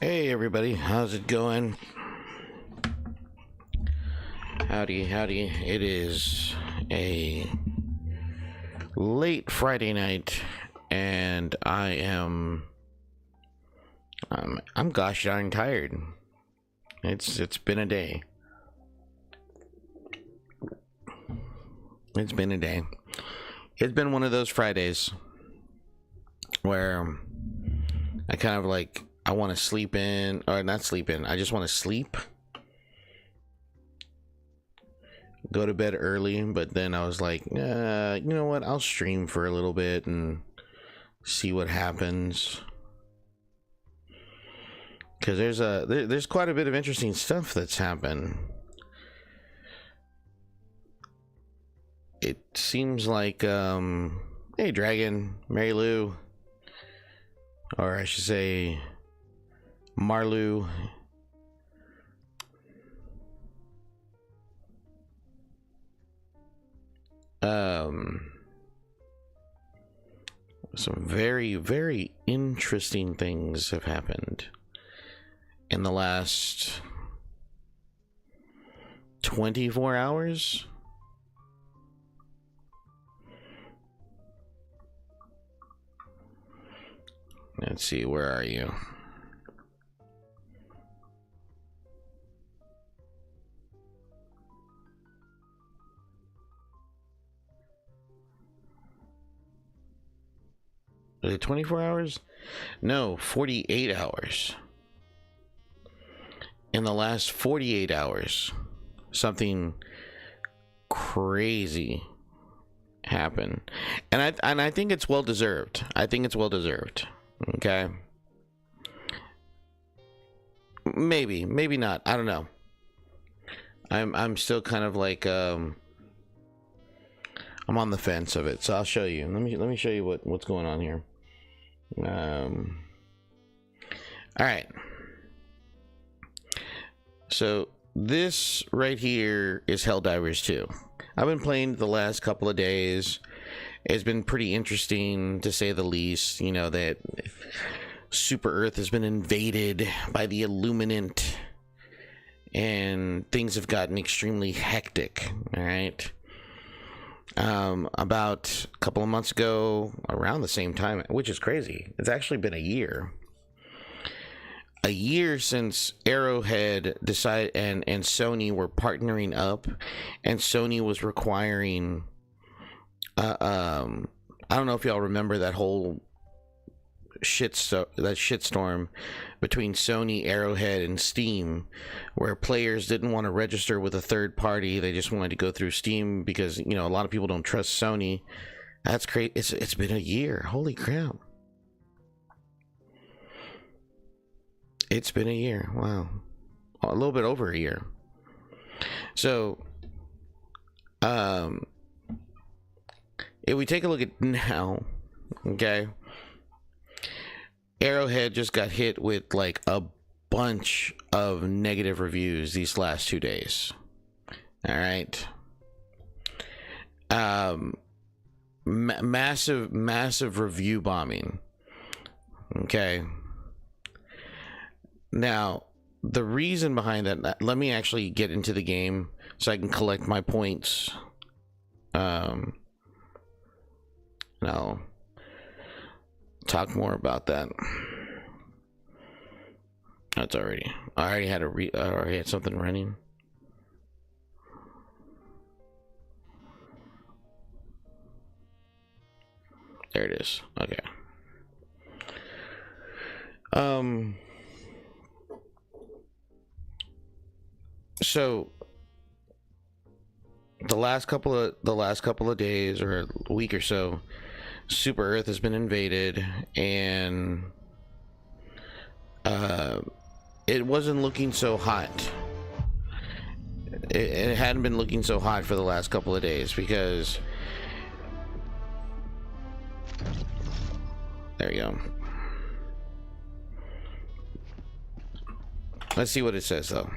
Hey everybody, how's it going? Howdy, howdy. It is a late Friday night, and I'm gosh darn tired. It's been a day. It's been a day. It's been one of those Fridays where I kind of like, I want to sleep in, or not sleep in, I just want to sleep, go to bed early. But then I was like, you know what, I'll stream for a little bit and see what happens, because there's quite a bit of interesting stuff that's happened. It seems like hey Dragon, Mary Lou, or I should say Marlu, some very, very interesting things have happened in the last 24 hours. Let's see, where are you? Is it 24 hours? No, 48 hours. In the last 48 hours, something crazy happened. And I think it's well deserved. I think it's well deserved. Okay. Maybe not. I don't know. I'm still kind of like I'm on the fence of it. So I'll show you. Let me show you what's going on here. All right. So this right here is Helldivers 2. I've been playing the last couple of days. It's been pretty interesting, to say the least. You know that Super Earth has been invaded by the Illuminant, and things have gotten extremely hectic. All right. About a couple of months ago, around the same time, which is crazy, it's actually been a year since Arrowhead decided and Sony were partnering up, and Sony was requiring I don't know if y'all remember that whole shitstorm between Sony, Arrowhead, and Steam, where players didn't want to register with a third party. They just wanted to go through Steam because, you know, a lot of people don't trust Sony. That's crazy. It's been a year. Holy crap. It's been a year. Wow. A little bit over a year. So, if we take a look at now, okay, Arrowhead just got hit with like a bunch of negative reviews these last 2 days. All right. Massive review bombing. Okay. Now, the reason behind that, let me actually get into the game so I can collect my points. And I'll talk more about that. That's already. I already had I already had something running. There it is. Okay. So the last couple of days or a week or so, Super Earth has been invaded, and it wasn't looking so hot. It hadn't been looking so hot for the last couple of days because there you go. Let's see what it says though.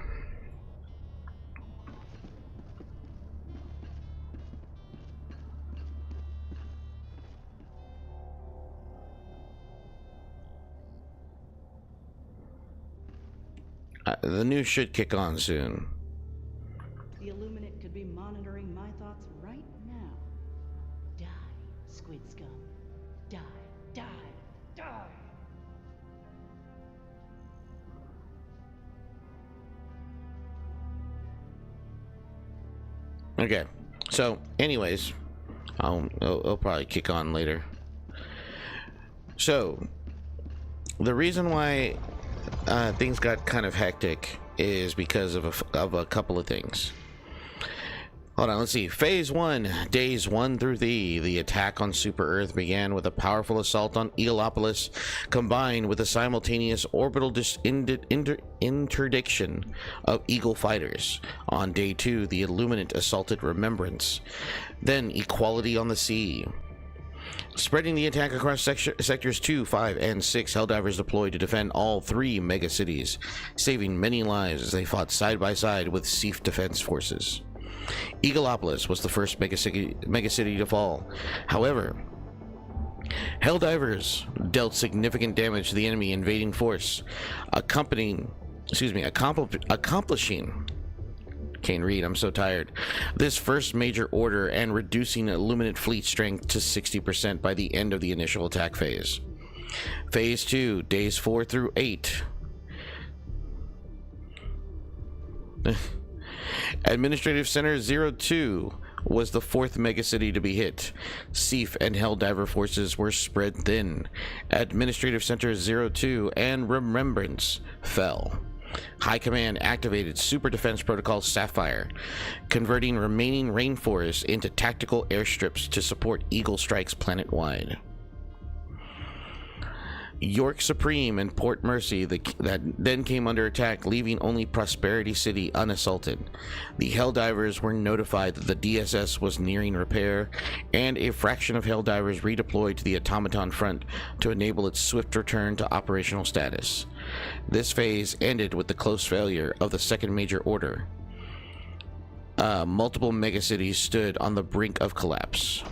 The news should kick on soon. The Illuminate could be monitoring my thoughts right now. Die, squid scum. Die, die, die! Okay, so anyways, I'll probably kick on later. So the reason why things got kind of hectic is because of a couple of things. Hold on, let's see. Phase 1, days 1 through 3. The attack on Super Earth began with a powerful assault on Eagleopolis, combined with a simultaneous orbital interdiction of Eagle fighters. On day 2, the Illuminate assaulted Remembrance. Then Equality on the Sea. Spreading the attack across sectors 2, 5, and 6, Helldivers deployed to defend all 3 megacities, saving many lives as they fought side by side with Seaf defense forces. Eagleopolis was the first megacity to fall. However, Helldivers dealt significant damage to the enemy invading force, accomplishing can't read, I'm so tired. This first major order and reducing Illuminate fleet strength to 60% by the end of the initial attack phase. Phase 2, days 4 through 8. Administrative Center 02 was the 4th megacity to be hit. Seaf and Helldiver forces were spread thin. Administrative Center 02 and Remembrance fell. High Command activated Super Defense Protocol Sapphire, converting remaining rainforests into tactical airstrips to support Eagle strikes planet-wide. York Supreme and Port Mercy that then came under attack, leaving only Prosperity City unassaulted. The Helldivers were notified that the DSS was nearing repair, and a fraction of Helldivers redeployed to the Automaton front to enable its swift return to operational status. This phase ended with the close failure of the second major order. Multiple megacities stood on the brink of collapse.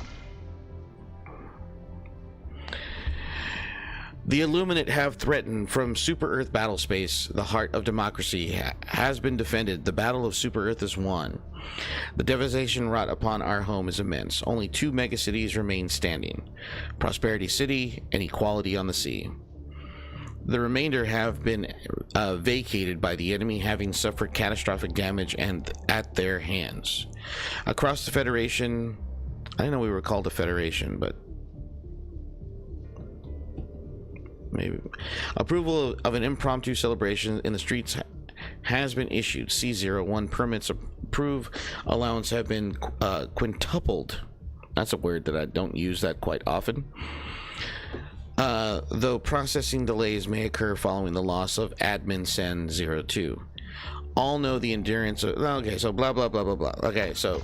The Illuminate have threatened from Super Earth battlespace. The heart of democracy has been defended. The battle of Super Earth is won. The devastation wrought upon our home is immense. Only 2 megacities remain standing: Prosperity City and Equality on the Sea. The remainder have been vacated by the enemy, having suffered catastrophic damage and at their hands. Across the Federation, I didn't know we were called a Federation, but maybe. Approval of an impromptu celebration in the streets has been issued. C01 permits approved. Allowance have been quintupled. That's a word that I don't use that quite often. Though processing delays may occur following the loss of Admin Sen 02. All know the endurance of... Okay, so blah, blah, blah, blah, blah. Okay, so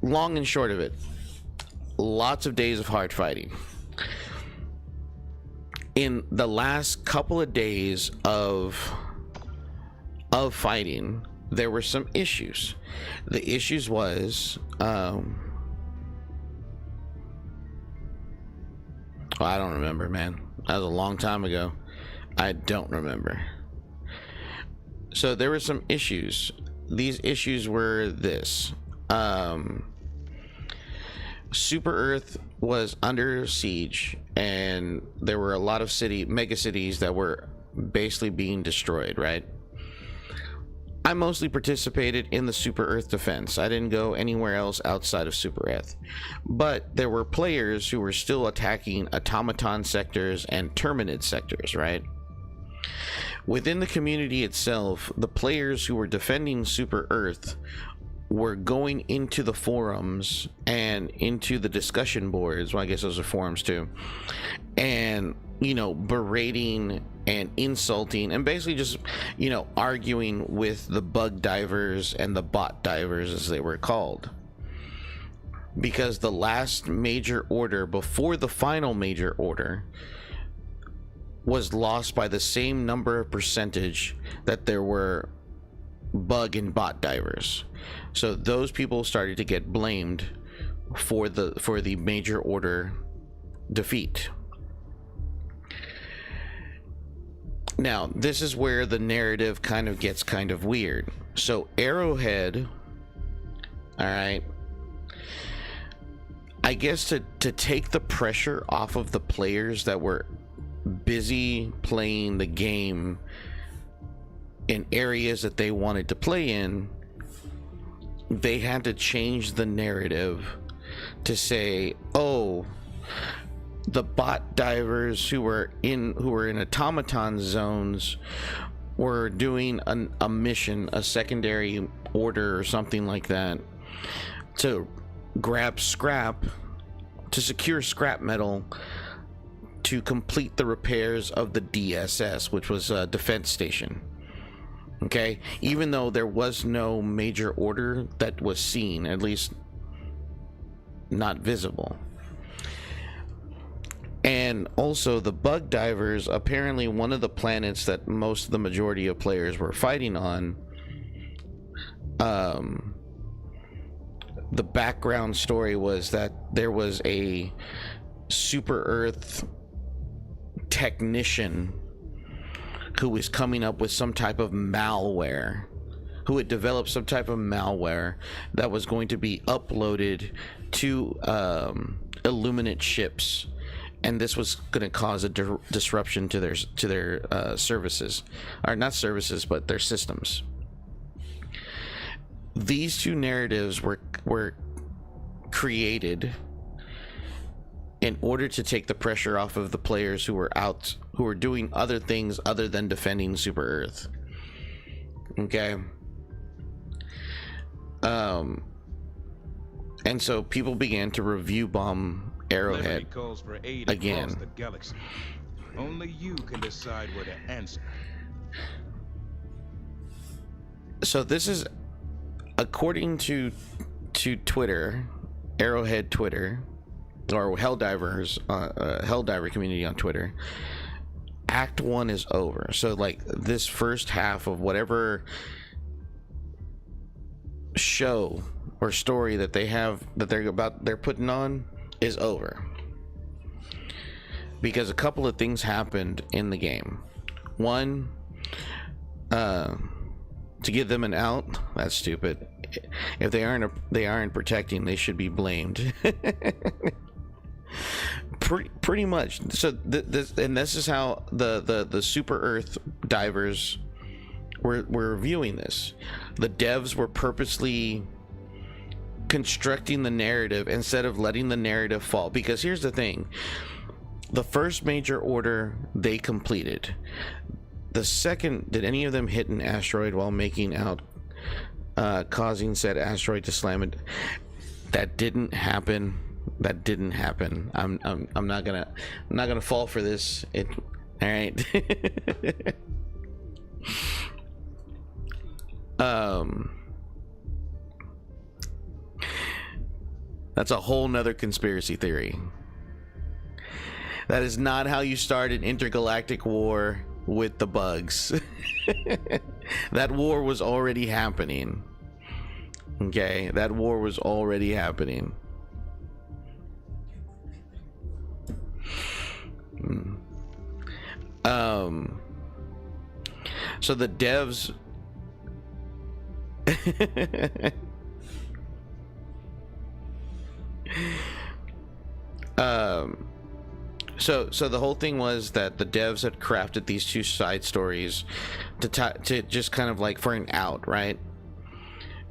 long and short of it, lots of days of hard fighting. In the last couple of days of fighting, there were some issues. The issues was I don't remember, man. That was a long time ago. I don't remember. So there were some issues. These issues were this. Super Earth was under siege, and there were a lot of mega cities that were basically being destroyed, right? I mostly participated in the Super Earth defense. I didn't go anywhere else outside of Super Earth. But there were players who were still attacking automaton sectors and terminid sectors, right? Within the community itself, the players who were defending Super Earth were going into the forums and into the discussion boards. Well, I guess those are forums too. And, you know, berating and insulting and basically just, you know, arguing with the bug divers and the bot divers, as they were called. Because the last major order before the final major order was lost by the same number of percentage that there were bug and bot divers. So those people started to get blamed for the major order defeat. Now, this is where the narrative kind of gets kind of weird. So Arrowhead, all right, I guess to take the pressure off of the players that were busy playing the game in areas that they wanted to play in, they had to change the narrative to say, oh, the bot divers who were in automaton zones were doing a mission, a secondary order or something like that, to grab scrap, to secure scrap metal to complete the repairs of the DSS, which was a defense station. Okay, even though there was no major order that was seen, at least not visible. And also the bug divers, apparently one of the planets that most of the majority of players were fighting on, the background story was that there was a Super Earth technician who was coming up with some type of malware, who had developed some type of malware that was going to be uploaded to Illuminate ships, and this was going to cause a disruption to their services, or not services, but their systems. These two narratives were created in order to take the pressure off of the players who were doing other things other than defending Super Earth. Okay. And so people began to review bomb Arrowhead calls for aid again. across the galaxy. Only you can decide where to answer. So this is according to Twitter, Arrowhead Twitter, or Helldivers, Helldiver community on Twitter. Act 1 is over. So like this first half of whatever show or story that they have that they're putting on is over, because a couple of things happened in the game. One, to give them an out, that's stupid. If they aren't protecting, they should be blamed. Pretty much. So this is how the Super Earth divers were viewing this. The devs were purposely constructing the narrative instead of letting the narrative fall, because here's the thing: the first major order they completed. The second, did any of them hit an asteroid while making out, causing said asteroid to slam it? That didn't happen. That didn't happen. I'm not gonna fall for this. All right. That's a whole nother conspiracy theory. That is not how you start an intergalactic war with the bugs. That war was already happening. Okay, that war was already happening. So the devs So the whole thing was that the devs had crafted these two side stories to just kind of like for an out, right?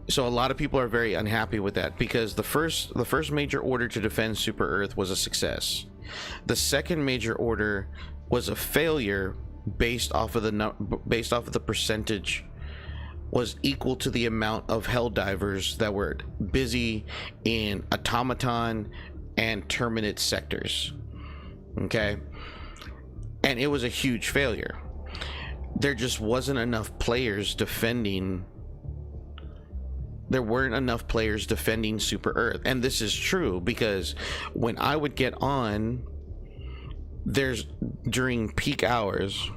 So a lot of people are very unhappy with that because the first major order to defend Super Earth was a success. The second major order was a failure based off of the percentage was equal to the amount of Helldivers that were busy in automaton and terminate sectors. Okay, and it was a huge failure. There just wasn't enough players defending. There weren't enough players defending Super Earth, and this is true because when I would get on, during peak hours.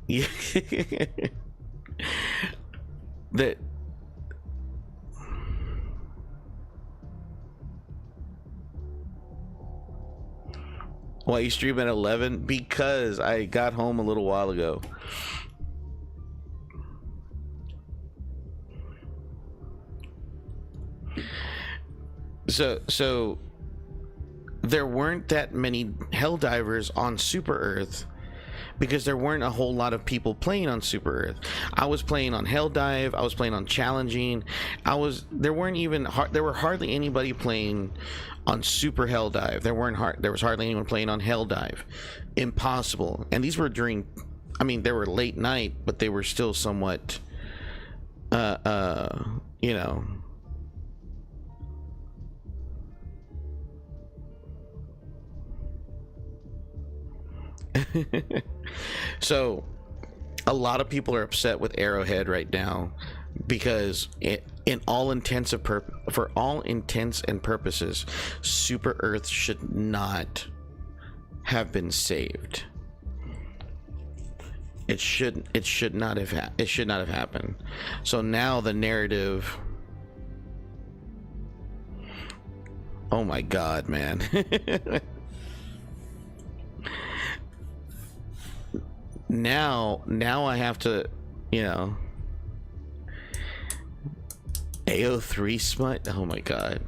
Yeah. that Why you stream at 11? Because I got home a little while ago. So there weren't that many Helldivers on Super Earth because there weren't a whole lot of people playing on Super Earth. I was playing on Helldive, I was playing on Challenging. There were hardly anybody playing on Super Helldive. There was hardly anyone playing on Helldive. Impossible. And these were they were late night, but they were still somewhat you know. So a lot of people are upset with Arrowhead right now because for all intents and purposes, Super Earth should not have been saved. It should not have happened. So now the narrative. Oh my God, man. Now I have to, AO3 smut. Oh my God.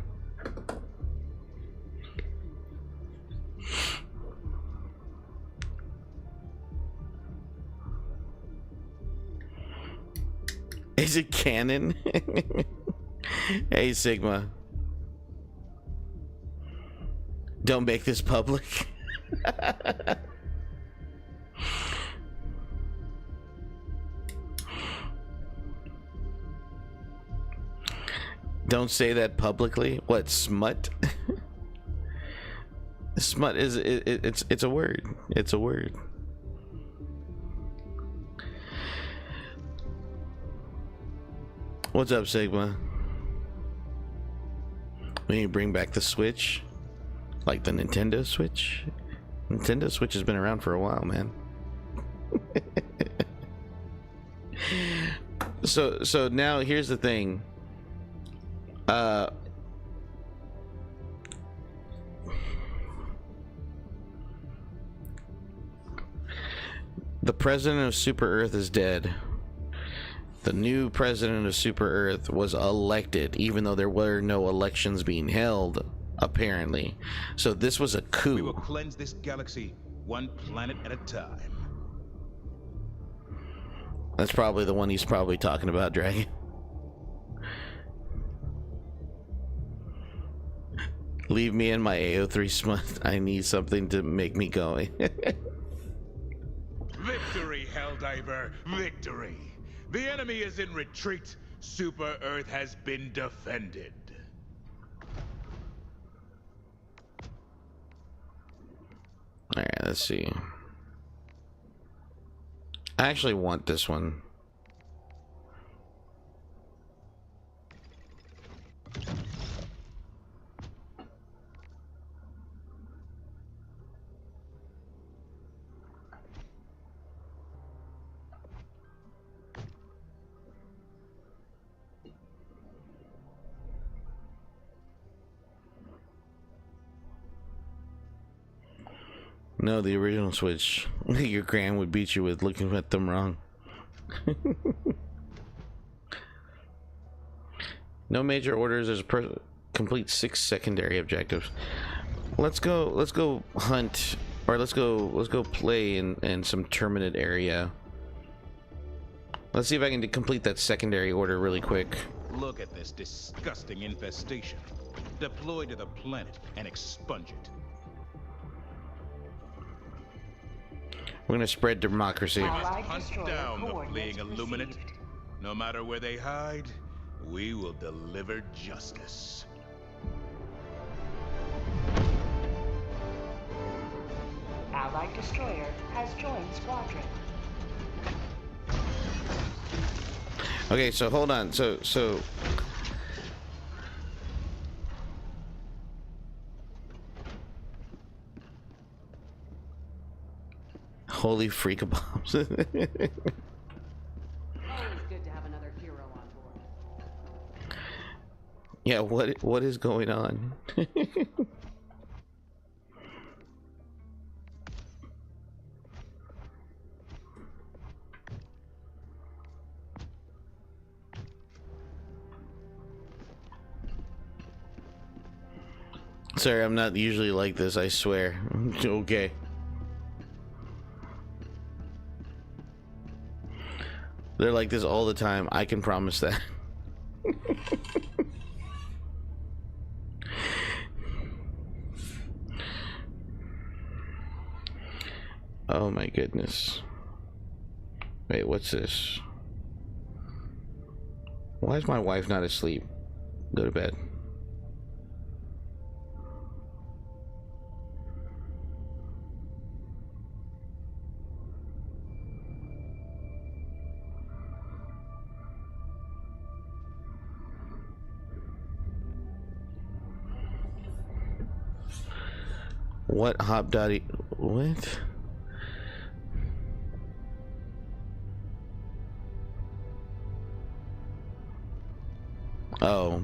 Is it canon? Hey Sigma, don't make this public. Don't say that publicly. What, smut? Smut it's a word. It's a word. What's up, Sigma? We need to bring back the Switch, like the Nintendo Switch. Nintendo Switch has been around for a while, man. So now here's the thing. The president of Super Earth is dead. The new president of Super Earth was elected, even though there were no elections being held, apparently. So this was a coup. We will cleanse this galaxy one planet at a time. That's probably the one he's probably talking about, Dragon. Leave me in my AO3 smut. I need something to make me going. Victory, Helldiver! Victory! The enemy is in retreat. Super Earth has been defended. Alright, let's see. I actually want this one. No, the original Switch. Your grand would beat you with looking at them wrong. No major orders. There's complete 6 secondary objectives. Let's go hunt, or let's go play in some terminate area. Let's see if I can complete that secondary order really quick. Look at this disgusting infestation. Deploy to the planet and expunge it. We're gonna spread democracy. Hunt down the fleeing Illuminate. No matter where they hide, we will deliver justice. Allied destroyer has joined squadron. Okay, so hold on. So holy freak bombs. Always good to have another hero on board. Yeah, what is going on? Sorry, I'm not usually like this, I swear. Okay. They're like this all the time, I can promise that. Oh my goodness. Wait, what's this? Why is my wife not asleep? Go to bed. What hop dotty? What? Oh,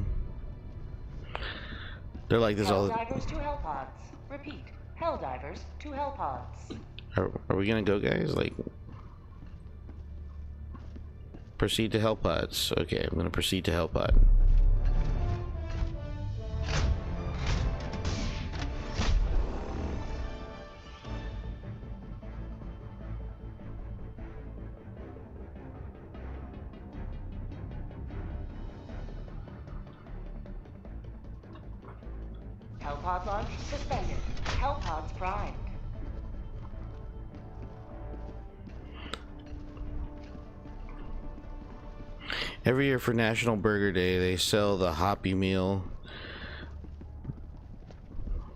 they're like this all. Helldivers to Hellpods. Repeat. Helldivers to Hellpods. Are we gonna go, guys? Like, proceed to Hellpods. Okay, I'm gonna proceed to Hellpod. Hellpod launch suspended. Hellpods primed. Every year for National Burger Day, they sell the Hoppy Meal.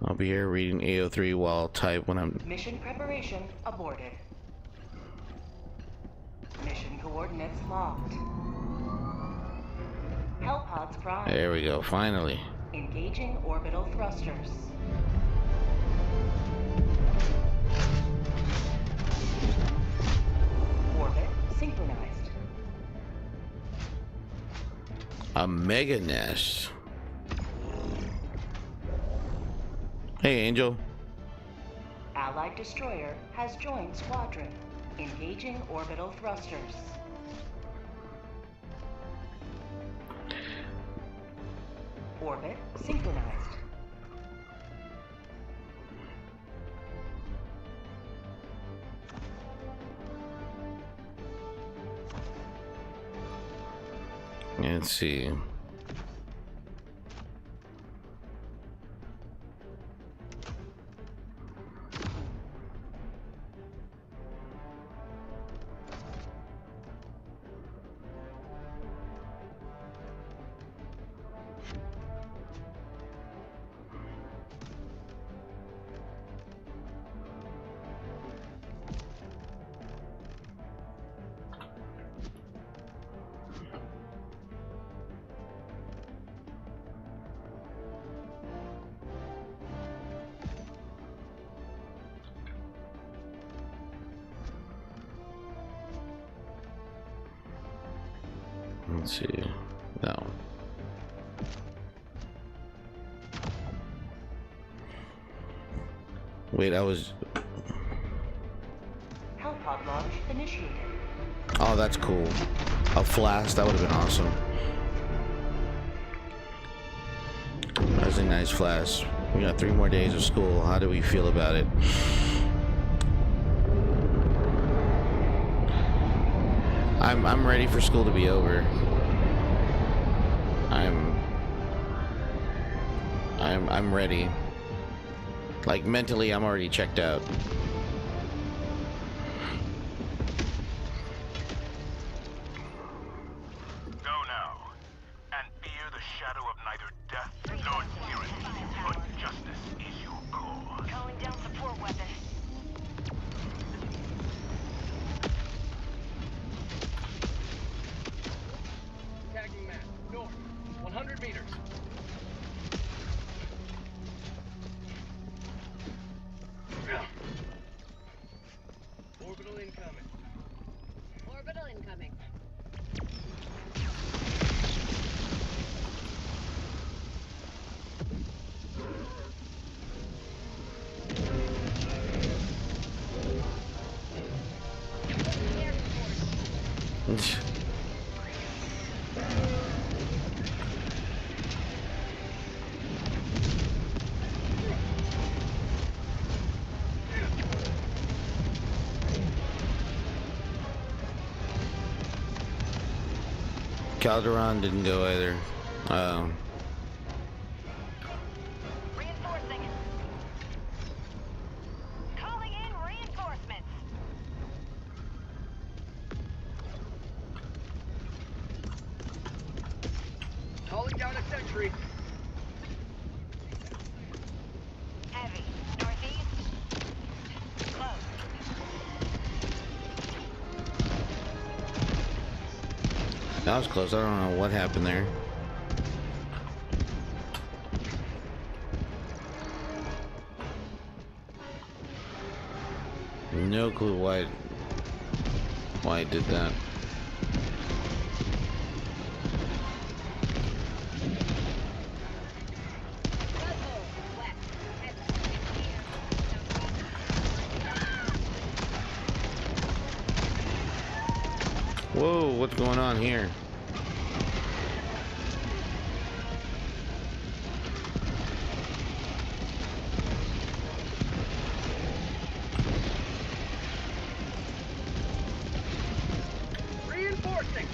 I'll be here reading AO3 while I'll type when I'm... Mission preparation aborted. Mission coordinates locked. Hellpods primed. There we go, finally. Engaging orbital thrusters. Orbit synchronized. A mega nest. Hey, Angel. Allied destroyer has joined squadron. Engaging orbital thrusters. Orbit synchronized. Let's see. Let's see. No. Wait, I was... Hellpod launch initiated. Oh, that's cool. A flash, that would have been awesome. nice, Flash. We got 3 more days of school. How do we feel about it? I'm ready for school to be over. I'm ready. Like, mentally, I'm already checked out. Go now, and fear the shadow of neither death nor tyranny, but justice is your cause. Calling down support weapon. Tagging map. North. 100 meters. Orbital incoming. Orbital incoming. Calderon didn't go either. Reinforcing. Calling in reinforcements. Calling down a sentry. Heavy. Northeast. Close. That was close. I don't know what happened there. No clue why I did that. Whoa, what's going on here? Reinforcing.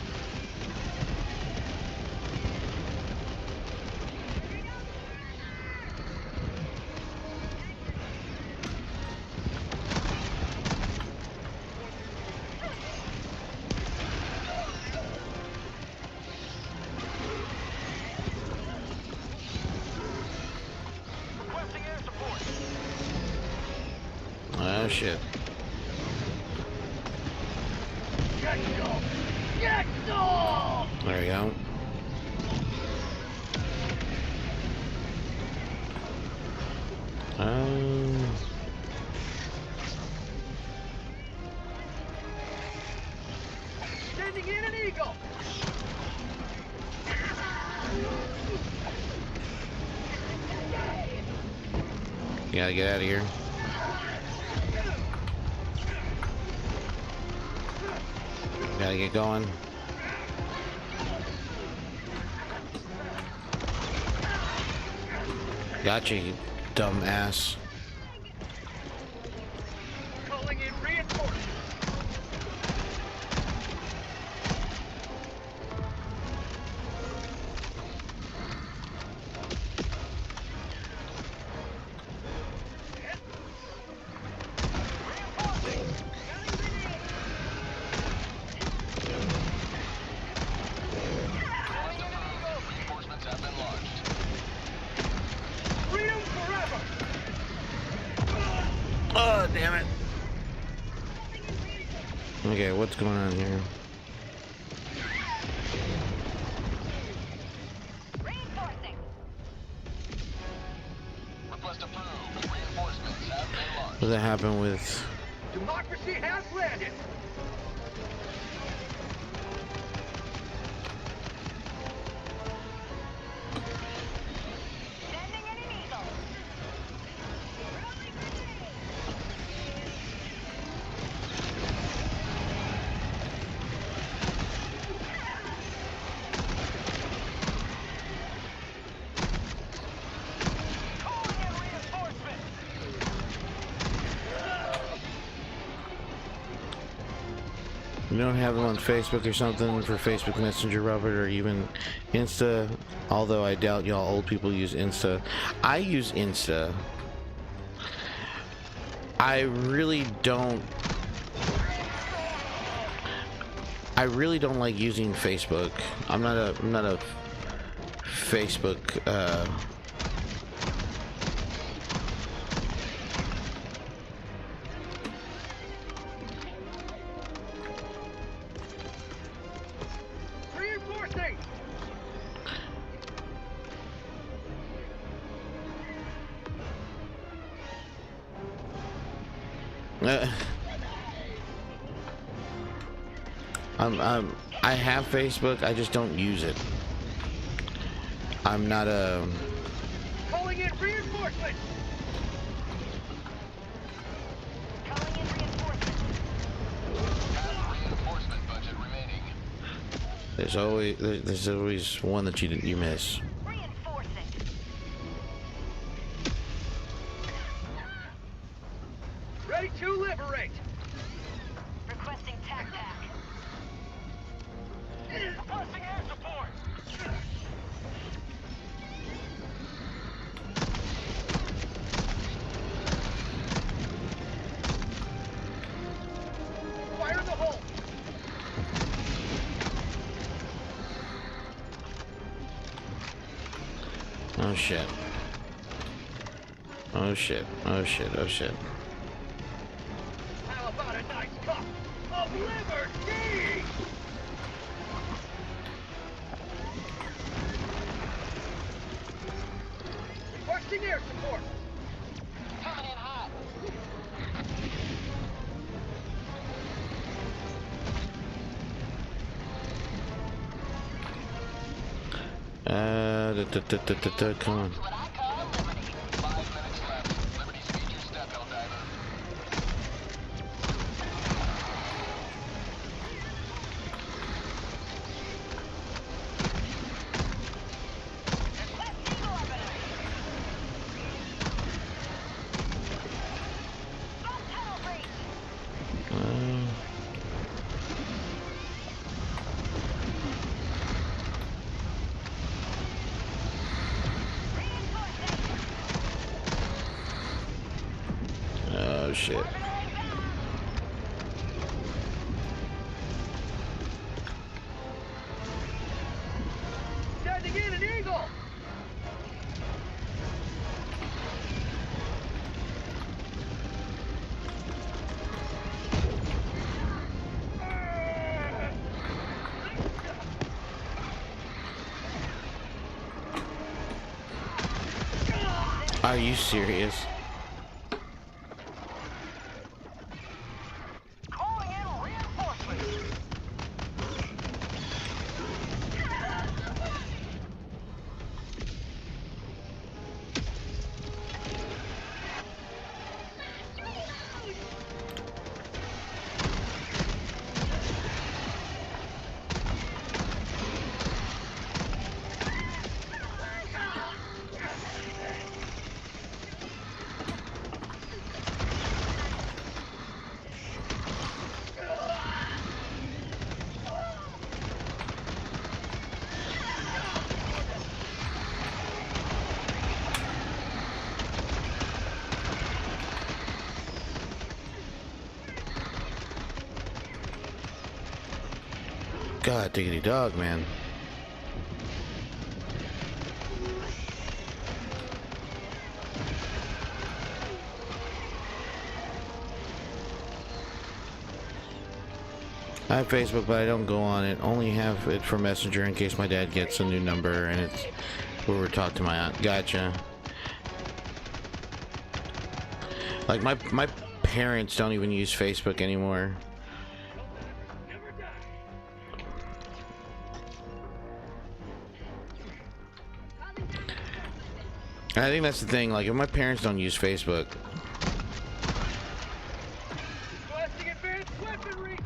Requesting air support. Oh shit. Get go! Get go! There we go. Sending in an eagle. Gotta get out of here. Gotta get going. Gotcha, you dumb ass. Calling in reinforcements. Reinforcements have been launched. Freedom forever. Oh, damn it. Okay, what's going on here? Reinforcing. Request approved. Reinforcements have been launched. What did that happen with... Democracy has landed. Sending in an eagle. Rolling grenade. You don't have them on Facebook or something for Facebook Messenger, Robert, or even Insta? Although I doubt y'all old people use Insta. I use Insta. I really don't like using Facebook. I'm not a Facebook Reinforcing! I have Facebook, I just don't use it. I'm not a... Calling in reinforcements! Calling in reinforcements. Half reinforcement budget remaining. There's always one that you miss. Reinforcing. Ready to liberate! Requesting tac pack. Requesting air support! Fire in the hole! Oh shit. Oh shit. Oh shit. Oh shit. How about a nice cup of liberty? Requesting air support! Coming in hot. Come on. What I call liberty. 5 minutes left. Liberty speed your step, Helldiver. Request eagle opener. Bump tunnel breach. Oh shit. Sending in an eagle! Are you serious? Calling in reinforcements! God diggity dog, man. I have Facebook, but I don't go on it. Only have it for Messenger in case my dad gets a new number and it's where we're talking to my aunt. Gotcha. Like my parents don't even use Facebook anymore. I think that's the thing. Like, if my parents don't use Facebook, Requesting advanced weaponry!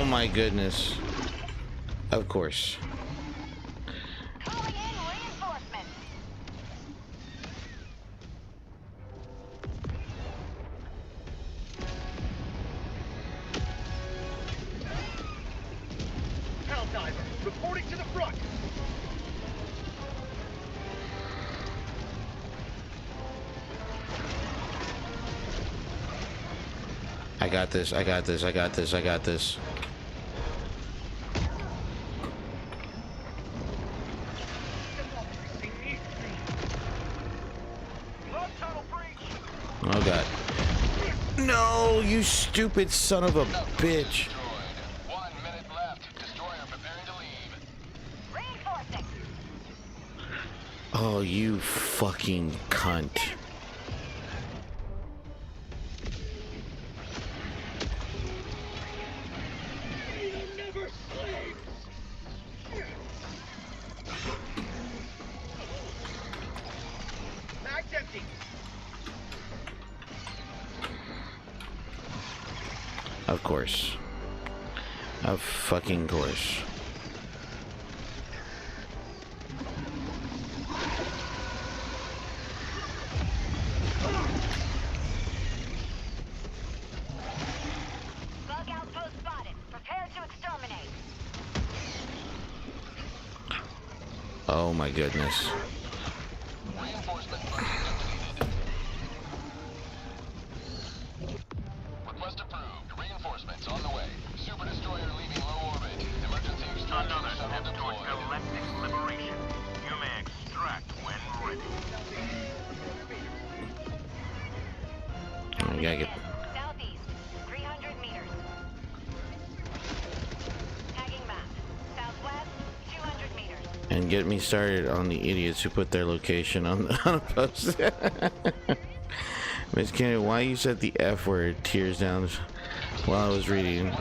Oh my goodness. Of course. Calling in reinforcements. Helldiver, reporting to the front. I got this. I got this. I got this. I got this. Oh god. No, you stupid son of a bitch. Destroyed. 1 minute left. Destroyer preparing to leave. Reinforcing. Oh, you fucking cunt. Never sleeps. Mag's empty. Of course. Of fucking course. Bug outpost spotted. Prepare to exterminate. Oh my goodness. Reinforcement function completed. Request approved. Reinforcements on the way. Super destroyer leaving low orbit. Emergency extraction shuttle deployed. galactic liberation. You may extract when ready. I gotta get. Southeast, 300 meters. Tagging map. Southwest, 200 meters. And get me started on the idiots who put their location on a post. Miss Kennedy, why you said the F word? Tears down while I was reading.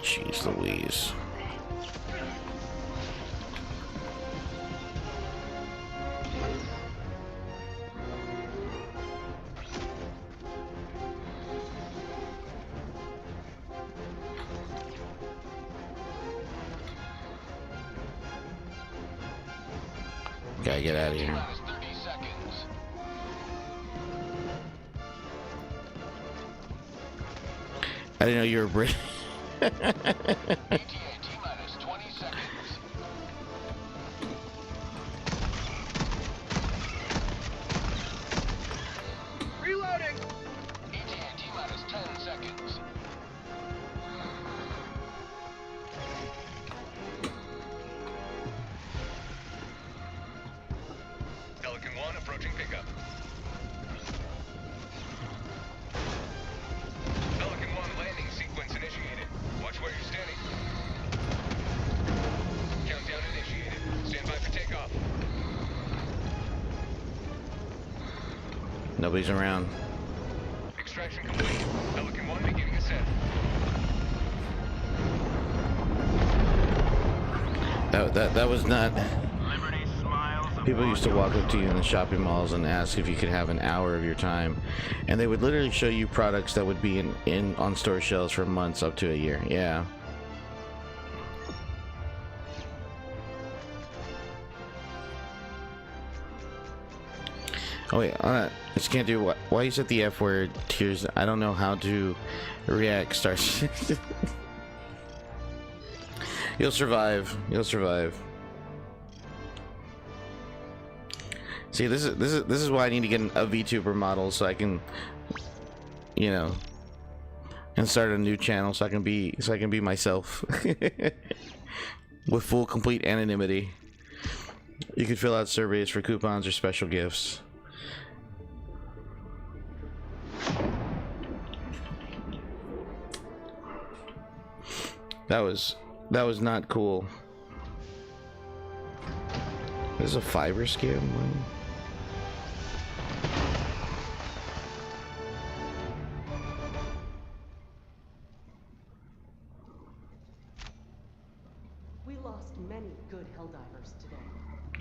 Jeez Louise. Gotta get out of here. Minus 30 seconds. I didn't know you were British. ETA T-minus 20 seconds. Reloading. ETA T-minus 10 seconds. Pelican 1 approaching pickup. Pelican 1 landing sequence initiated. Watch where you're standing. Countdown initiated. Stand by for takeoff. Nobody's around. Extraction complete. Pelican 1 beginning ascent. That was not. Liberty smiles. People used to walk up to you in the shopping malls and ask if you could have an hour of your time, and they would literally show you products that would be in on store shelves for months up to a year. Yeah. Oh wait, I just can't do what? Why you said the F word? Tears. I don't know how to react. Starts. You'll survive. You'll survive. See, this is why I need to get a VTuber model so I can, you know, and start a new channel so I can be myself with full complete anonymity. You can fill out surveys for coupons or special gifts. That was not cool. This is a fiber skim. We lost many good Helldivers today.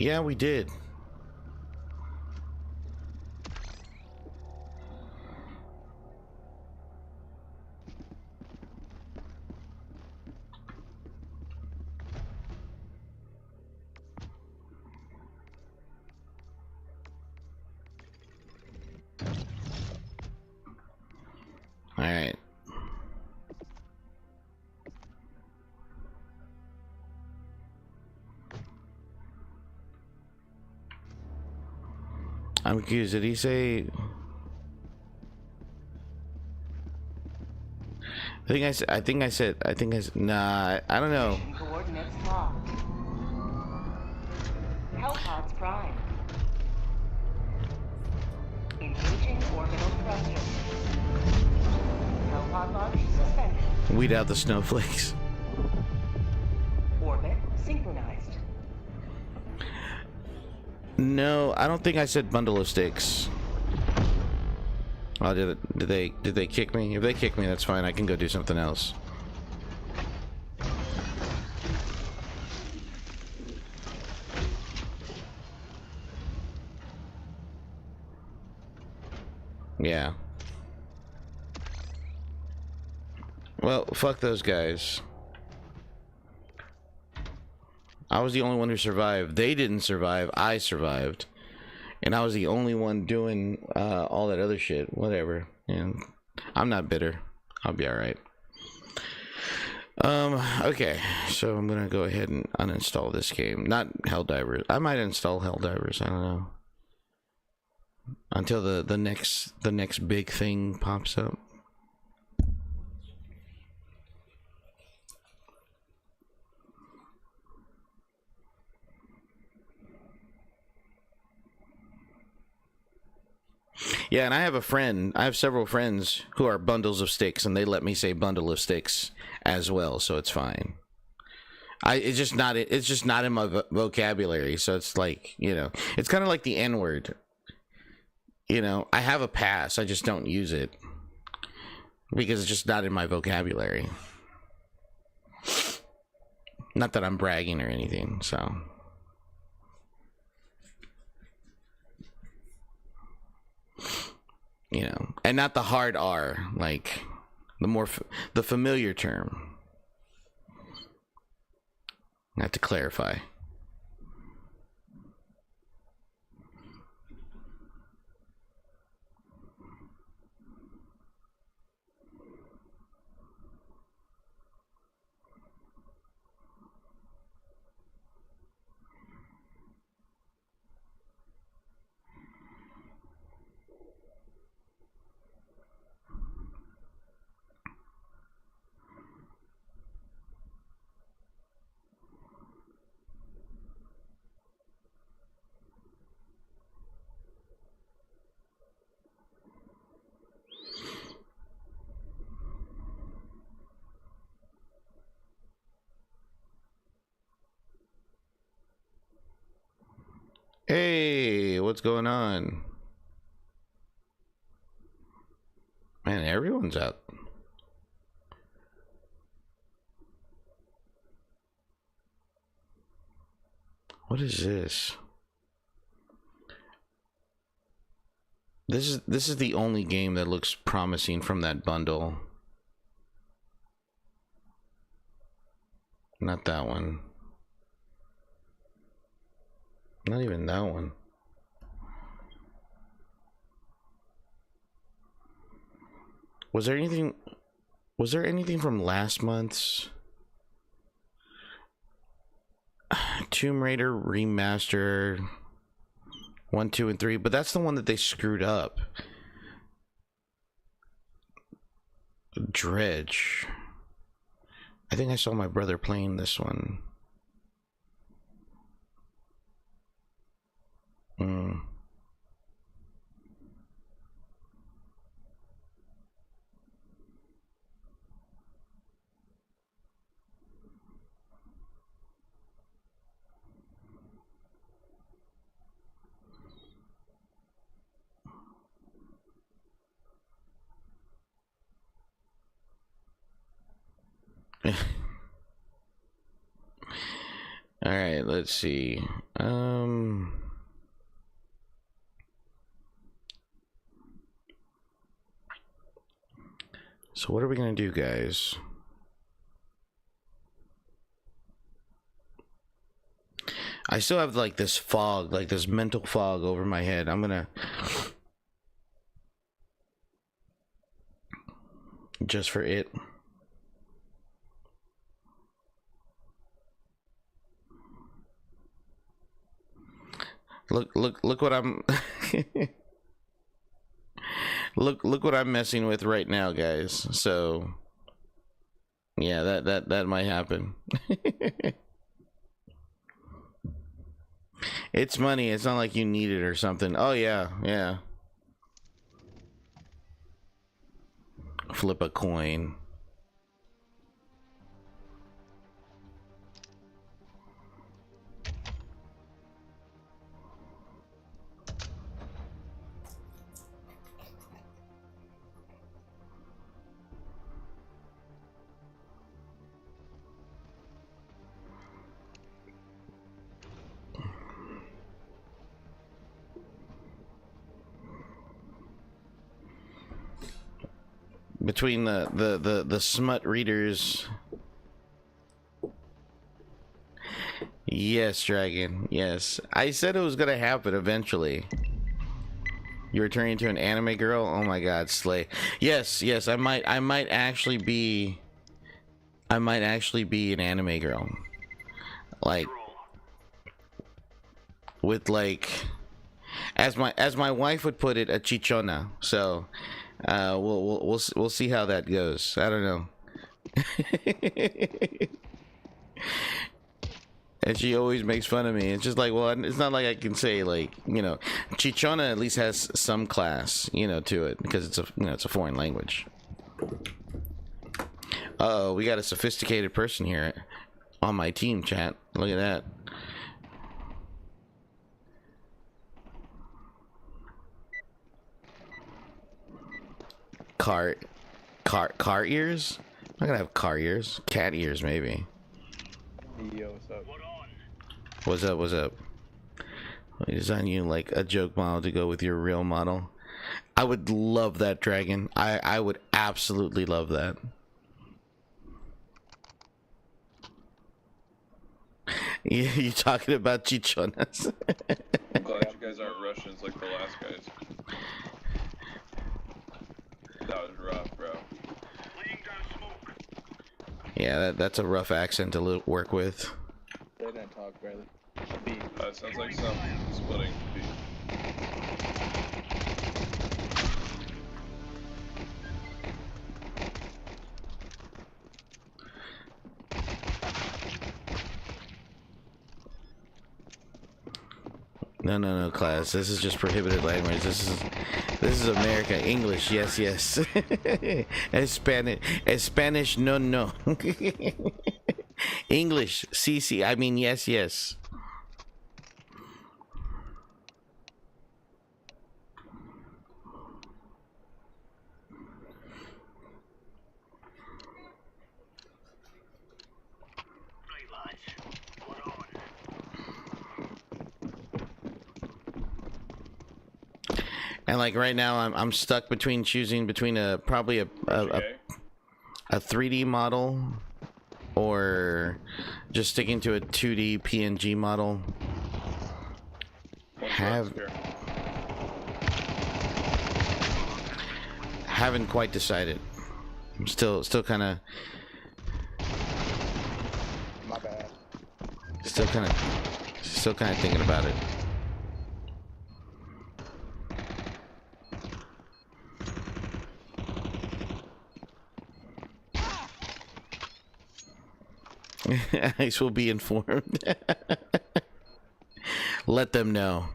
Yeah, we did. I'm confused. Did he say? I think I said. Nah, I don't know. Mission coordinates locked. Hellpods prime. Engaging orbital thrusters. Hellpod launch suspended. Weed out the snowflakes. Orbit synchronized. No, I don't think I said bundle of sticks. Oh, did they kick me? If they kick me, that's fine. I can go do something else. Yeah. Well, fuck those guys. I was the only one who survived. They didn't survive. I survived. And I was the only one doing all that other shit. Whatever. And I'm not bitter. I'll be alright. Okay. So I'm gonna go ahead and uninstall this game. Not Helldivers. I might install Helldivers. I don't know. Until the next big thing pops up. Yeah, and I have several friends who are bundles of sticks, and they let me say bundle of sticks as well, so it's fine. It's just not in my vocabulary, so it's like, you know, it's kind of like the N-word. You know, I have a pass, I just don't use it because it's just not in my vocabulary. Not that I'm bragging or anything, so. You know, and not the hard R, like the familiar term. I have to clarify. Hey, what's going on? Man, everyone's up. What is this? This is the only game that looks promising from that bundle. Not that one. Not even that one. Was there anything from last month's Tomb Raider remaster 1, 2, and 3? But that's the one that they screwed up. Dredge. I think I saw my brother playing this one. All right, let's see. So what are we gonna do, guys? I still have like this fog, like this mental fog over my head. I'm gonna just for it. Look what I'm look what I'm messing with right now, guys. So yeah, that might happen. It's money. It's not like you need it or something. Oh yeah. Flip a coin. Between the smut readers. Yes, Dragon. Yes. I said it was gonna happen eventually. You're turning into an anime girl? Oh my god, slay. Yes, I might actually be an anime girl. Like with like as my wife would put it, a chichona. So we'll see how that goes. I don't know. And she always makes fun of me. It's just like, well, it's not like I can say, like, you know, chichona at least has some class, you know, to it, because it's a, you know, it's a foreign language. Uh-oh, we got a sophisticated person here on my team, chat. Look at that. Car ears? I'm not gonna have car ears. Cat ears, maybe. Yo, what's up? What's up? We design you like a joke model to go with your real model. I would love that, Dragon. I would absolutely love that. You talking about chichonas? I'm glad you guys aren't Russians like the last guys. That was rough, bro. Yeah, that's a rough accent to work with. They didn't talk barely. Sounds like some splitting beat. No, class. This is just prohibited language. This is America. English, yes. Spanish, no. English, CC. I mean, yes. And like right now, I'm stuck between choosing between probably a 3D model or just sticking to a 2D PNG model. Haven't quite decided. I'm still kind of. My bad. Still kind of thinking about it. Ice will be informed. Let them know.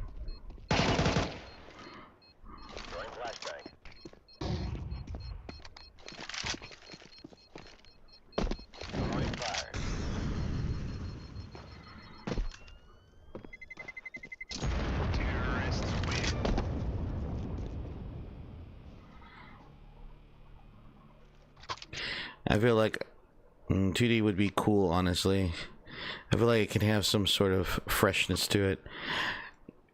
I feel like 2D would be cool, honestly. I feel like it can have some sort of freshness to it.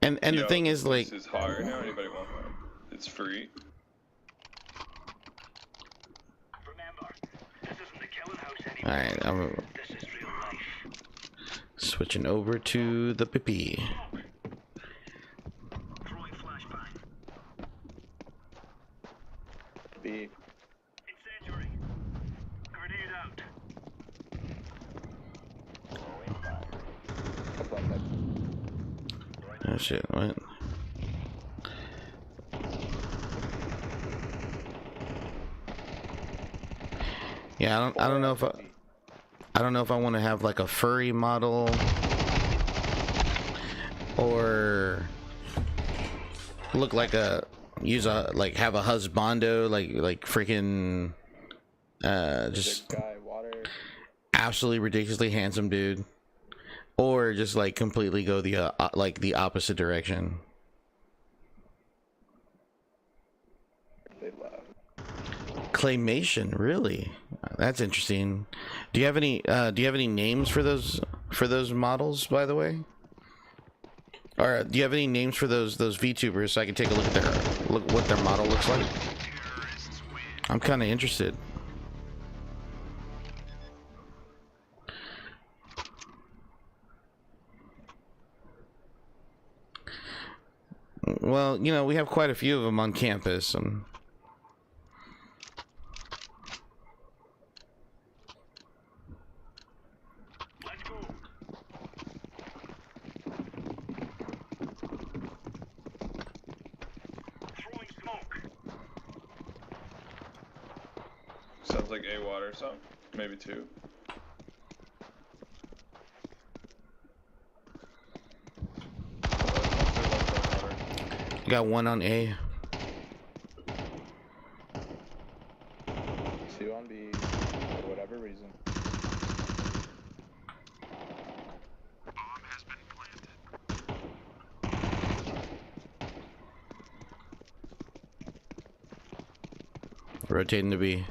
And the thing is, like, this is hard now. Anybody want one? It's free. All right, I'm switching over to the Pippi. B. shit, what? Yeah, I don't know if I don't know if I want to have like a furry model or look like have a husbando like freaking just guy, water. absolutely ridiculously handsome dude, or just like completely go the like the opposite direction. They laugh. Claymation, really? That's interesting. Do you have any names for those models, by the way? Or do you have any names for those VTubers so I can take a look at what their model looks like? I'm kind of interested. Well, you know, we have quite a few of them on campus. Sounds like a water, so maybe two. Got one on A. Two on B, for whatever reason. Rotating to B.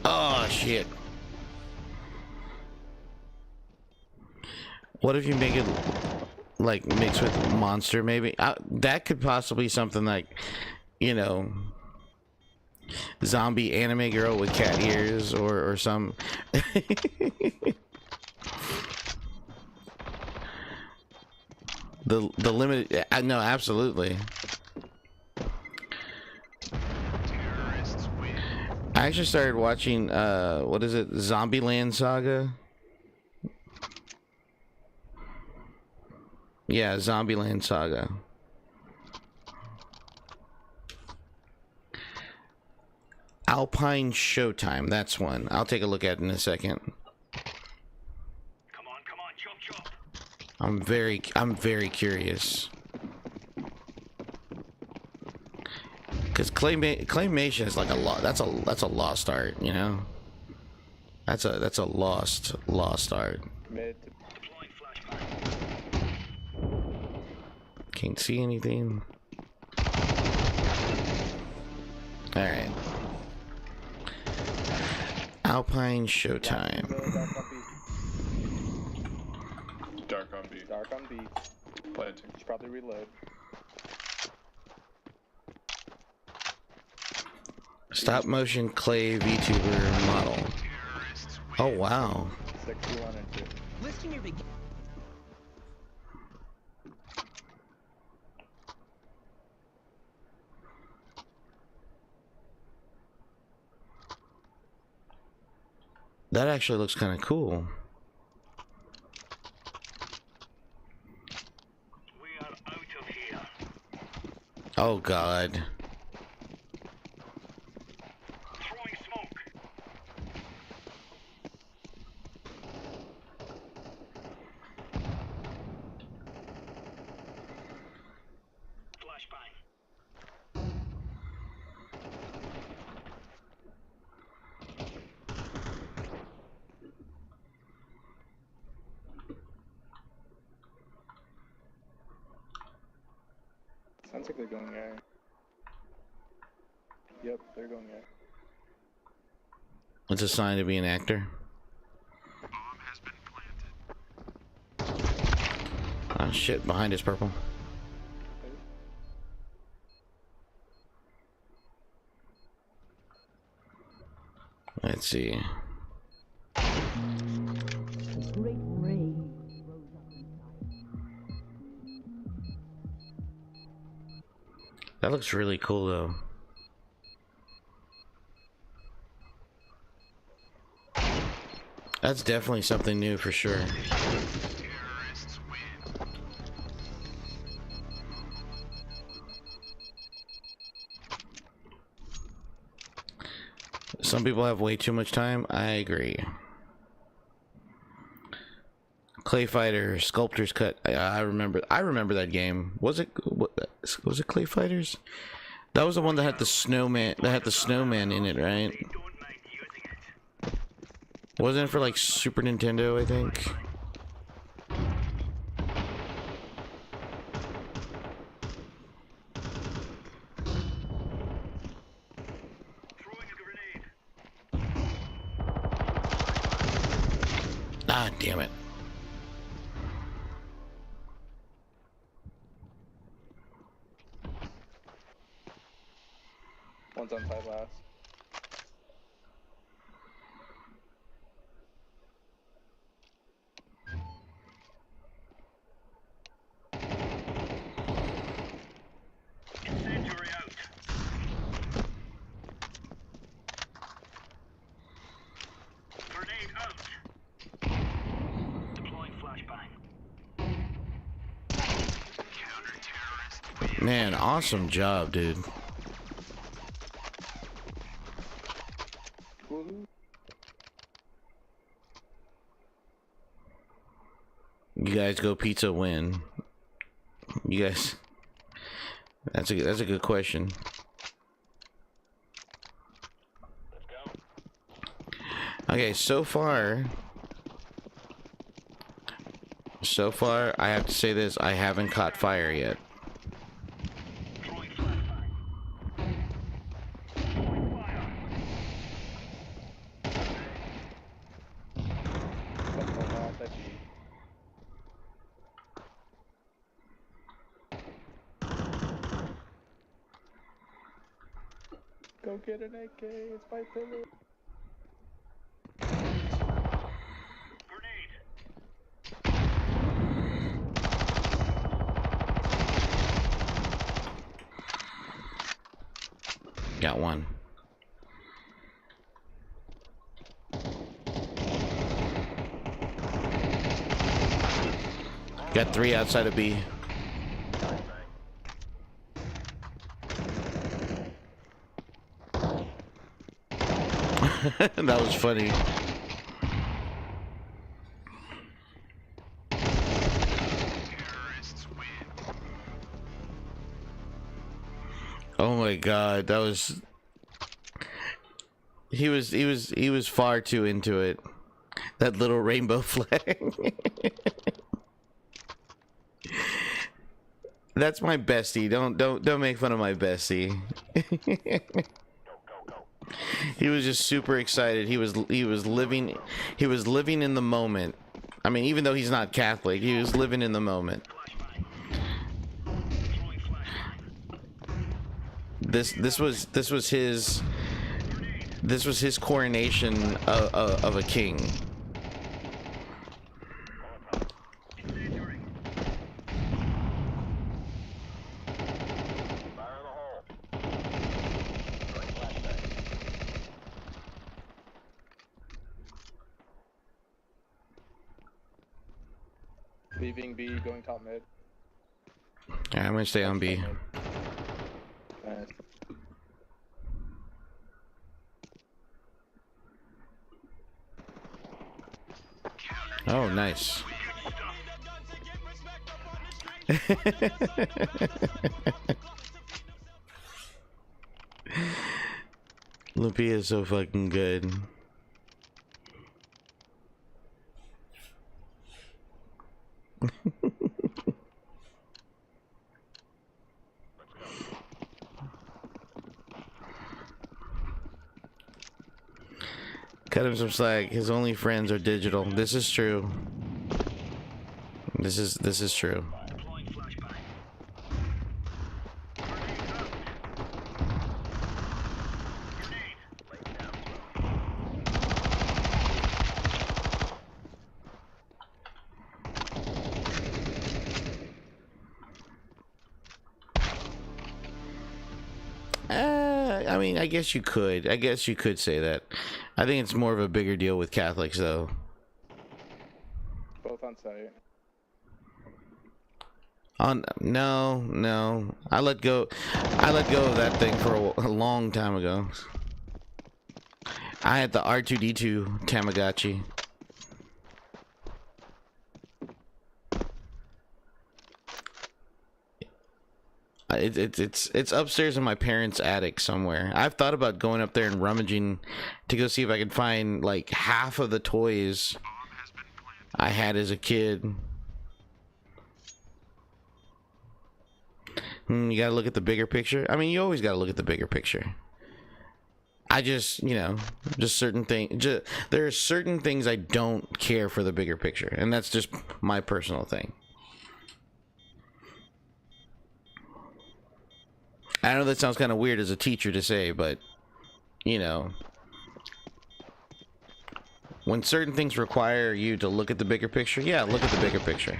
Oh shit. What if you make it like mix with monster maybe? That could possibly be something like, you know, zombie anime girl with cat ears or some the limited no, absolutely. I actually started watching what is it, Zombieland Saga? Yeah, Zombieland Saga. Alpine Showtime, that's one. I'll take a look at it in a second. Come on, chop chop. I'm very curious. Cause claymation is like a lot. That's a lost art, you know. That's a lost art. Mid. Can't see anything. All right. Alpine Showtime. Dark on B. Dark on B. Planting. Should probably reload. Stop motion clay VTuber model. Oh wow. 61 and 2. Listing your begin. That actually looks kind of cool. We are out of here. Oh god. Throwing smoke. Flashbang. Sounds like they're going A. Yep, they're going A. It's a sign to be an actor. Oh shit, behind us, purple. Let's see. Great rage rose up inside. That looks really cool though. That's definitely something new for sure. Some people have way too much time. I agree. Clay Fighter, Sculptor's Cut. I remember that game. Was it Clay Fighters? That was the one that had the snowman. That had the snowman in it, right? Wasn't it for like Super Nintendo? I think. Ah, damn it. One's on side last. Incendiary out. Grenade out. Deploying flashbang. Man, awesome job, dude. You guys go pizza win. You guys, that's a good question. Okay, so far I have to say this, I haven't caught fire yet. Go get an AK, it's my pillow. Got one. Got three outside of B. That was funny. Oh my god, that was he was far too into it. That little rainbow flag. That's my bestie. Don't make fun of my bestie. He was just super excited. He was living in the moment. I mean, even though he's not Catholic, he was living in the moment. This was his coronation of a king. Leaving B, going top mid. Yeah, I'm gonna stay on B. Nice. Oh, nice. Lumpy is so fucking good. Cut him some slack. His only friends are digital. This is true. This is true. I mean, I guess you could say that. I think it's more of a bigger deal with Catholics, though. sight. No. I let go of that thing for a long time ago. I had the R2D2 Tamagotchi. It's upstairs in my parents' attic somewhere. I've thought about going up there and rummaging to go see if I could find like half of the toys I had as a kid. You gotta look at the bigger picture. I mean, you always gotta look at the bigger picture. I just, just certain things. There are certain things I don't care for the bigger picture, and that's just my personal thing. I know that sounds kind of weird as a teacher to say, but when certain things require you to look at the bigger picture, yeah, look at the bigger picture.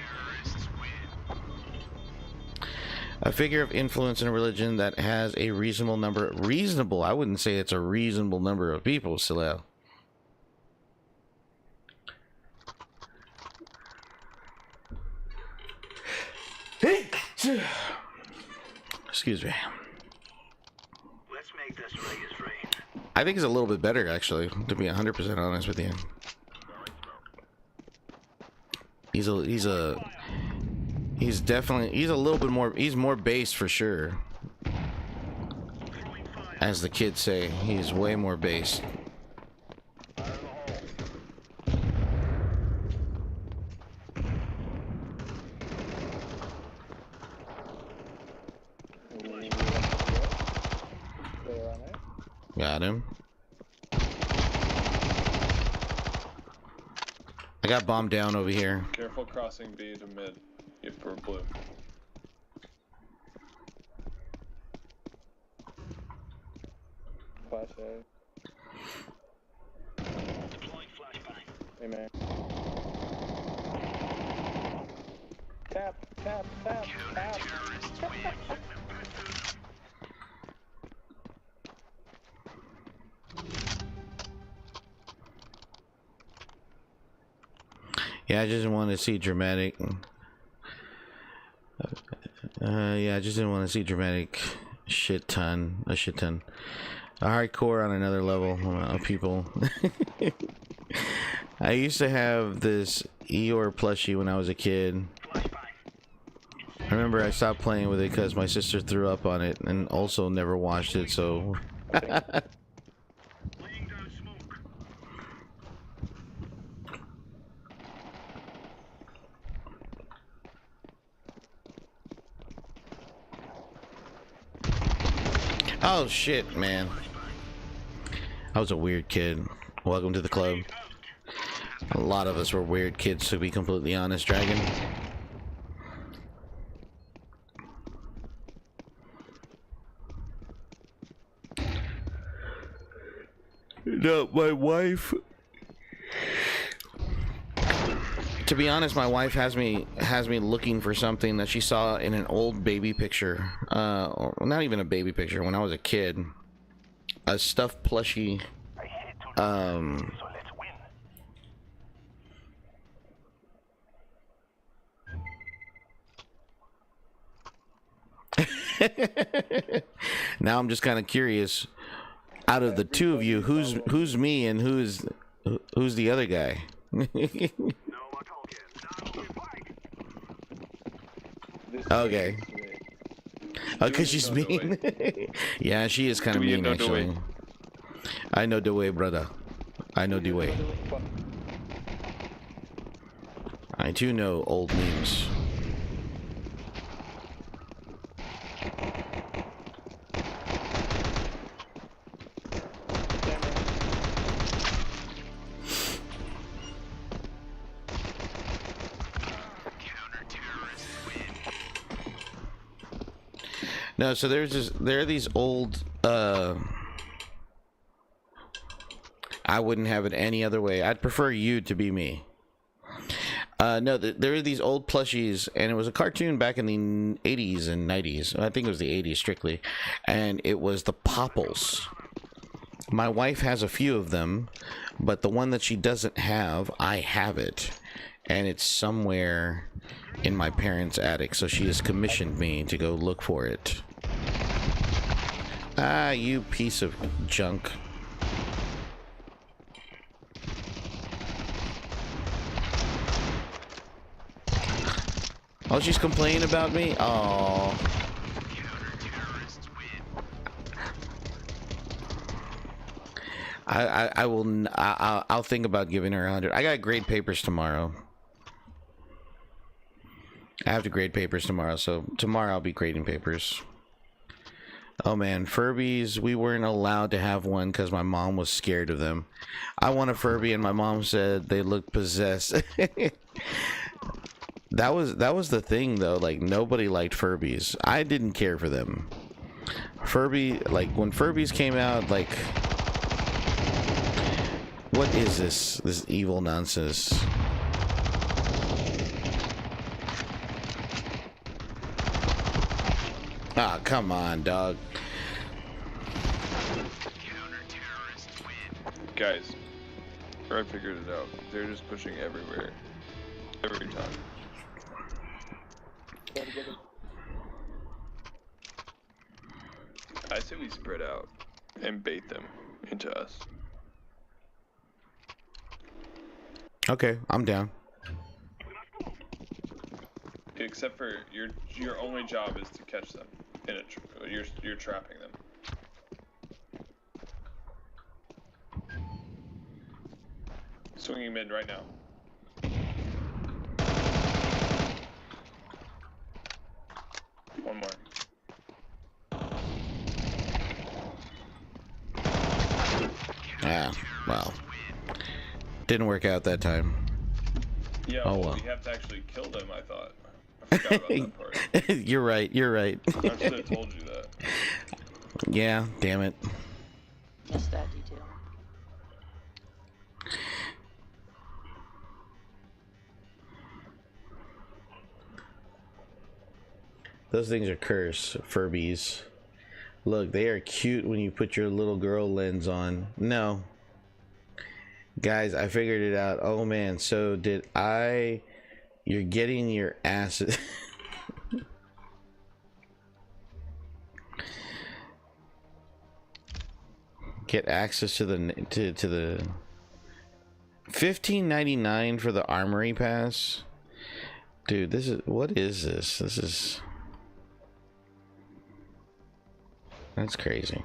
A figure of influence in a religion that has a reasonable number. Reasonable? I wouldn't say it's a reasonable number of people, Salel. Excuse me. Let's make this Vegas rain. I think it's a little bit better, actually, to be 100% honest with you. He's a little bit more, he's more bass for sure. As the kids say, he's way more bass. Got him. I got bombed down over here. Careful crossing B to mid. If we're blue. Flash A. Deploying flashbang. Amen. Tap. Counter-terrorists win. Yeah, I just didn't want to see dramatic. Yeah, I just didn't want to see dramatic a shit ton. A hardcore on another level of people. I used to have this Eeyore plushie when I was a kid. I remember I stopped playing with it because my sister threw up on it and also never washed it, so... Oh shit, man. I was a weird kid. Welcome to the club. A lot of us were weird kids, to be completely honest, Dragon. No, my wife... To be honest, my wife has me looking for something that she saw in an old baby picture. Or not even a baby picture, when I was a kid. A stuffed plushie. Now I'm just kind of curious. Out of the two of you, who's me and who's the other guy? Okay. Oh, cause she's mean. Yeah, she is kind of mean, actually. I know the way, brother. I know the way. I too know old memes. No, so there are these old, I wouldn't have it any other way. I'd prefer you to be me. No, there are these old plushies, and it was a cartoon back in the 80s and 90s. I think it was the 80s strictly. And it was the Popples. My wife has a few of them, but the one that she doesn't have, I have it. and it's somewhere in my parents' attic, so she has commissioned me to go look for it. Ah, you piece of junk. Oh, she's complaining about me? Oh. I'll think about giving her 100. I gotta grade papers tomorrow. I have to grade papers tomorrow, so tomorrow I'll be grading papers. Oh man, Furbies, we weren't allowed to have one because my mom was scared of them. I want a Furby and my mom said they looked possessed. That was the thing though, like nobody liked Furbies. I didn't care for them. Like when Furbies came out, like, what is this evil nonsense? Ah, come on, dog. Guys, I figured it out. They're just pushing everywhere. Every time. I say we spread out and bait them into us. Okay, I'm down. Except for your only job is to catch them. You're trapping them. Swinging mid right now. One more. Ah, well. Didn't work out that time. Yeah, oh well. We have to actually kill them, I thought. I forgot about that part. You're right. I should have told you that. Yeah, damn it. Missed that detail. Those things are cursed, Furbies. Look, they are cute when you put your little girl lens on. No. Guys, I figured it out. Oh man, so did I... You're getting your asses... Get access to the... to the... $15.99 for the Armory Pass? Dude, this is... What is this? This is... That's crazy.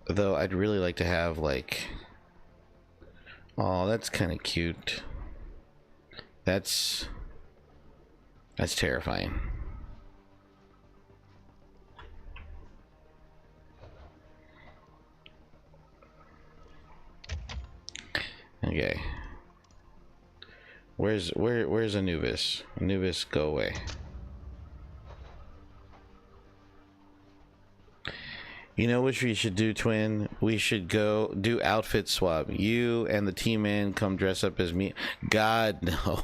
Though I'd really like to have like... Oh, that's kind of cute. That's terrifying. Okay. Where's Anubis? Anubis, go away. You know what we should do, Twin? We should go do outfit swap. You and the T-Man come dress up as me. God, no.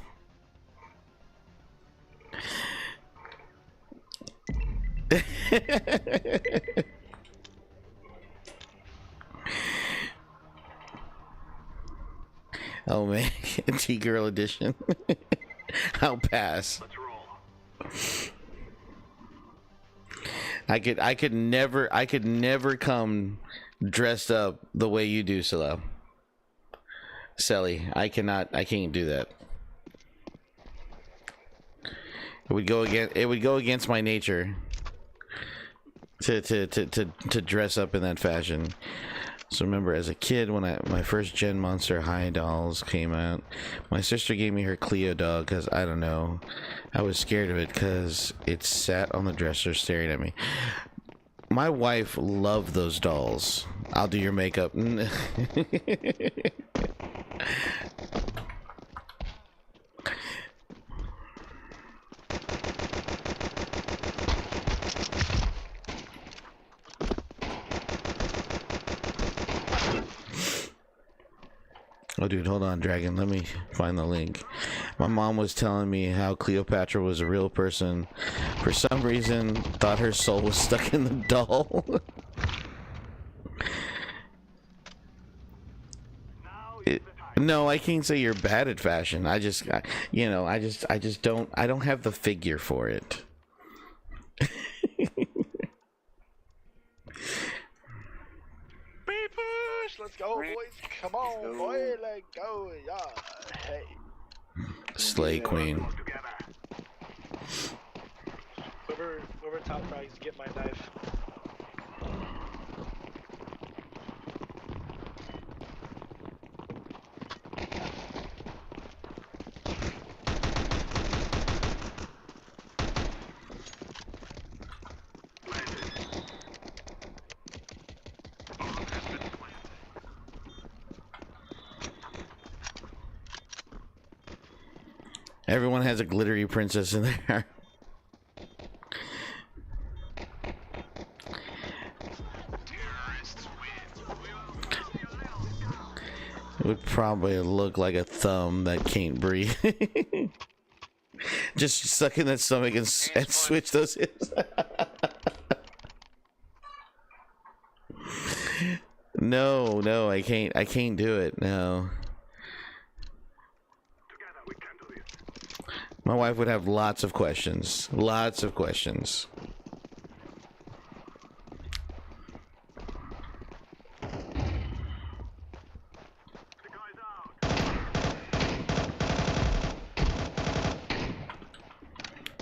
Oh man, T-Girl edition. I'll pass. Let's roll. I could never come dressed up the way you do, Salo. Selly, I can't do that. It would go against my nature to dress up in that fashion. So remember, as a kid, when my first Gen Monster High dolls came out, my sister gave me her Cleo doll because, I don't know, I was scared of it because it sat on the dresser staring at me. My wife loved those dolls. I'll do your makeup. Oh, dude, hold on, Dragon. Let me find the link. My mom was telling me how Cleopatra was a real person. For some reason, thought her soul was stuck in the doll. No, I can't say you're bad at fashion. I just don't. I don't have the figure for it. Push! Let's go, boys. Come on, boy. Let's go. Yeah. Hey. Slay Queen. Whoever top frags, get my knife. Everyone has a glittery princess in there. It would probably look like a thumb that can't breathe. Just suck in that stomach and switch those hips. No, I can't do it. No. My wife would have lots of questions. Lots of questions.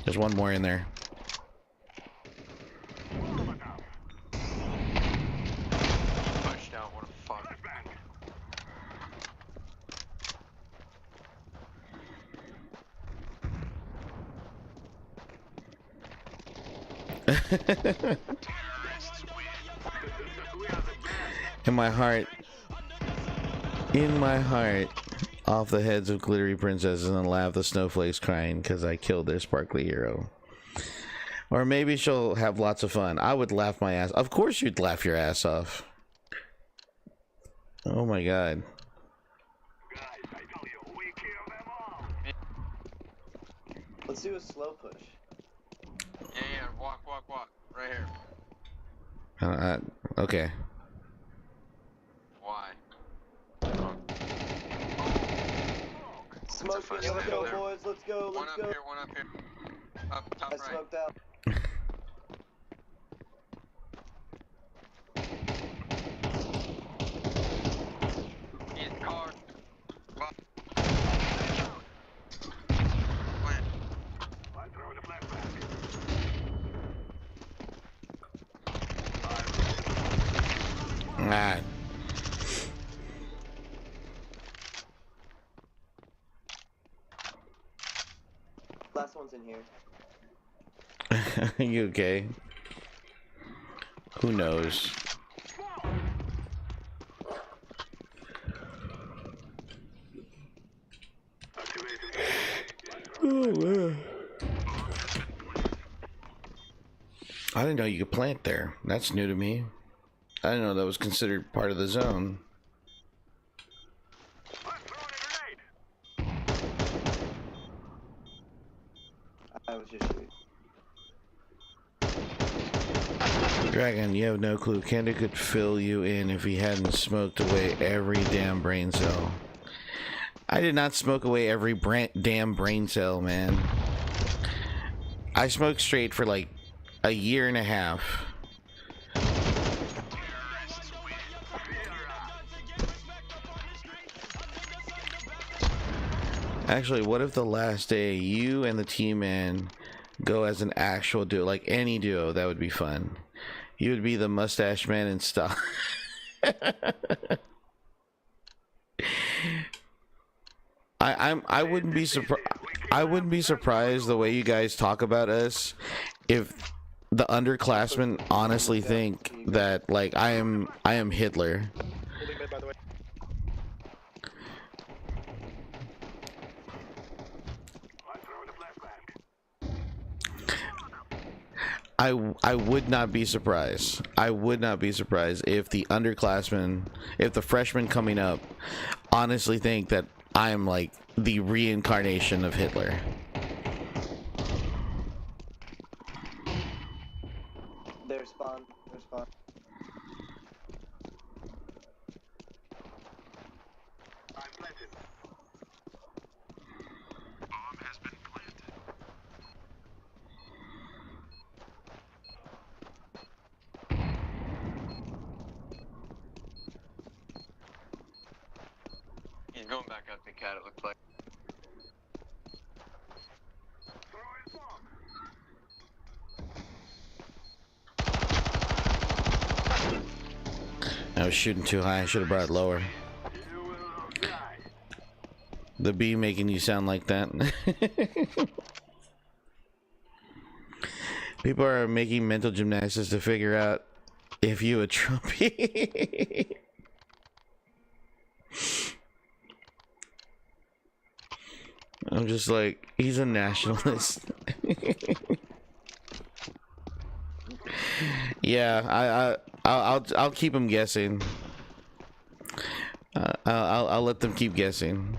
There's one more in there. Pushed out, what a fuck. In my heart, off the heads of glittery princesses and laugh the snowflakes crying because I killed their sparkly hero. Or maybe she'll have lots of fun. I would laugh my ass. Of course you'd laugh your ass off. Oh my god. Let's do a slow push. Yeah, walk. Right here. Okay. Why? Smoke, let's go, boys. Let's go. One up here. Up top I right. smoked out. He's car. Plant. Ah. Last one's in here. You okay? Who knows? Oh, man. I didn't know you could plant there. That's new to me. I didn't know that was considered part of the zone. I was just shooting. Dragon, you have no clue. Kenda could fill you in if he hadn't smoked away every damn brain cell. I did not smoke away every damn brain cell, man. I smoked straight for like a year and a half. Actually, what if the last day you and the T-Man go as an actual duo, like any duo? That would be fun. You would be the mustache man and stuff. I wouldn't be surprised. I wouldn't be surprised the way you guys talk about us if the underclassmen honestly think that like I am Hitler. I would not be surprised. I would not be surprised if the underclassmen, if the freshmen coming up, honestly think that I'm like the reincarnation of Hitler. There's spawn. I'm planted. going back up the cat, it looked like. I was shooting too high. I should have brought it lower. The bee making you sound like that. People are making mental gymnastics to figure out if you a Trumpy. I'm just like, he's a nationalist. Yeah, I'll keep them guessing. I'll let them keep guessing.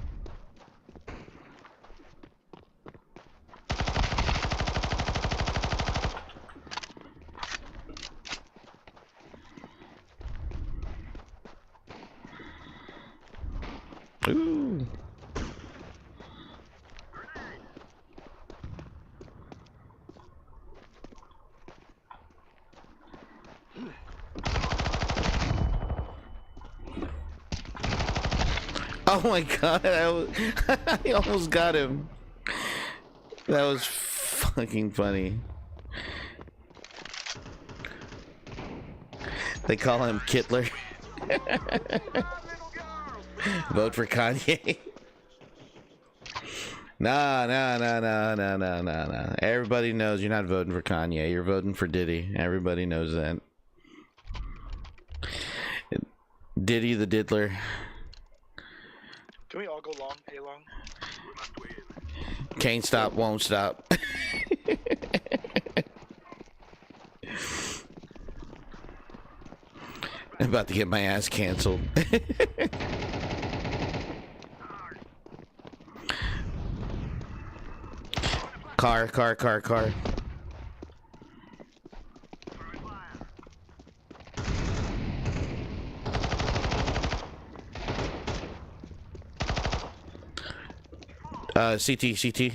Ooh. Oh my god, I almost got him. That was fucking funny. They call him Kittler. Vote for Kanye. Nah. Everybody knows you're not voting for Kanye. You're voting for Diddy. Everybody knows that. Diddy the Diddler. Can we all go long, A-long? Can't stop, won't stop. I'm about to get my ass canceled. Car. CT. Activating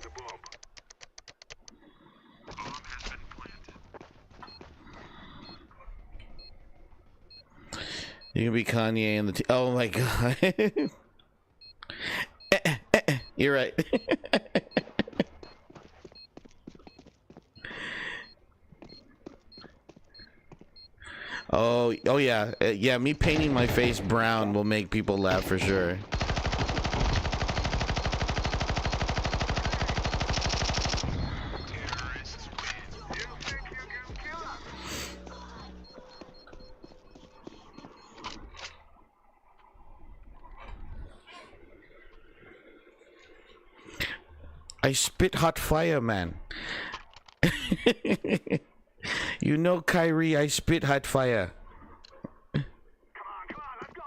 the bomb. Bomb has been planted. You can be Kanye and the oh my god. You're right. Oh yeah. Yeah, me painting my face brown will make people laugh for sure. I spit hot fire, man. You know, Kyrie, I spit hot fire. Come on, let's go.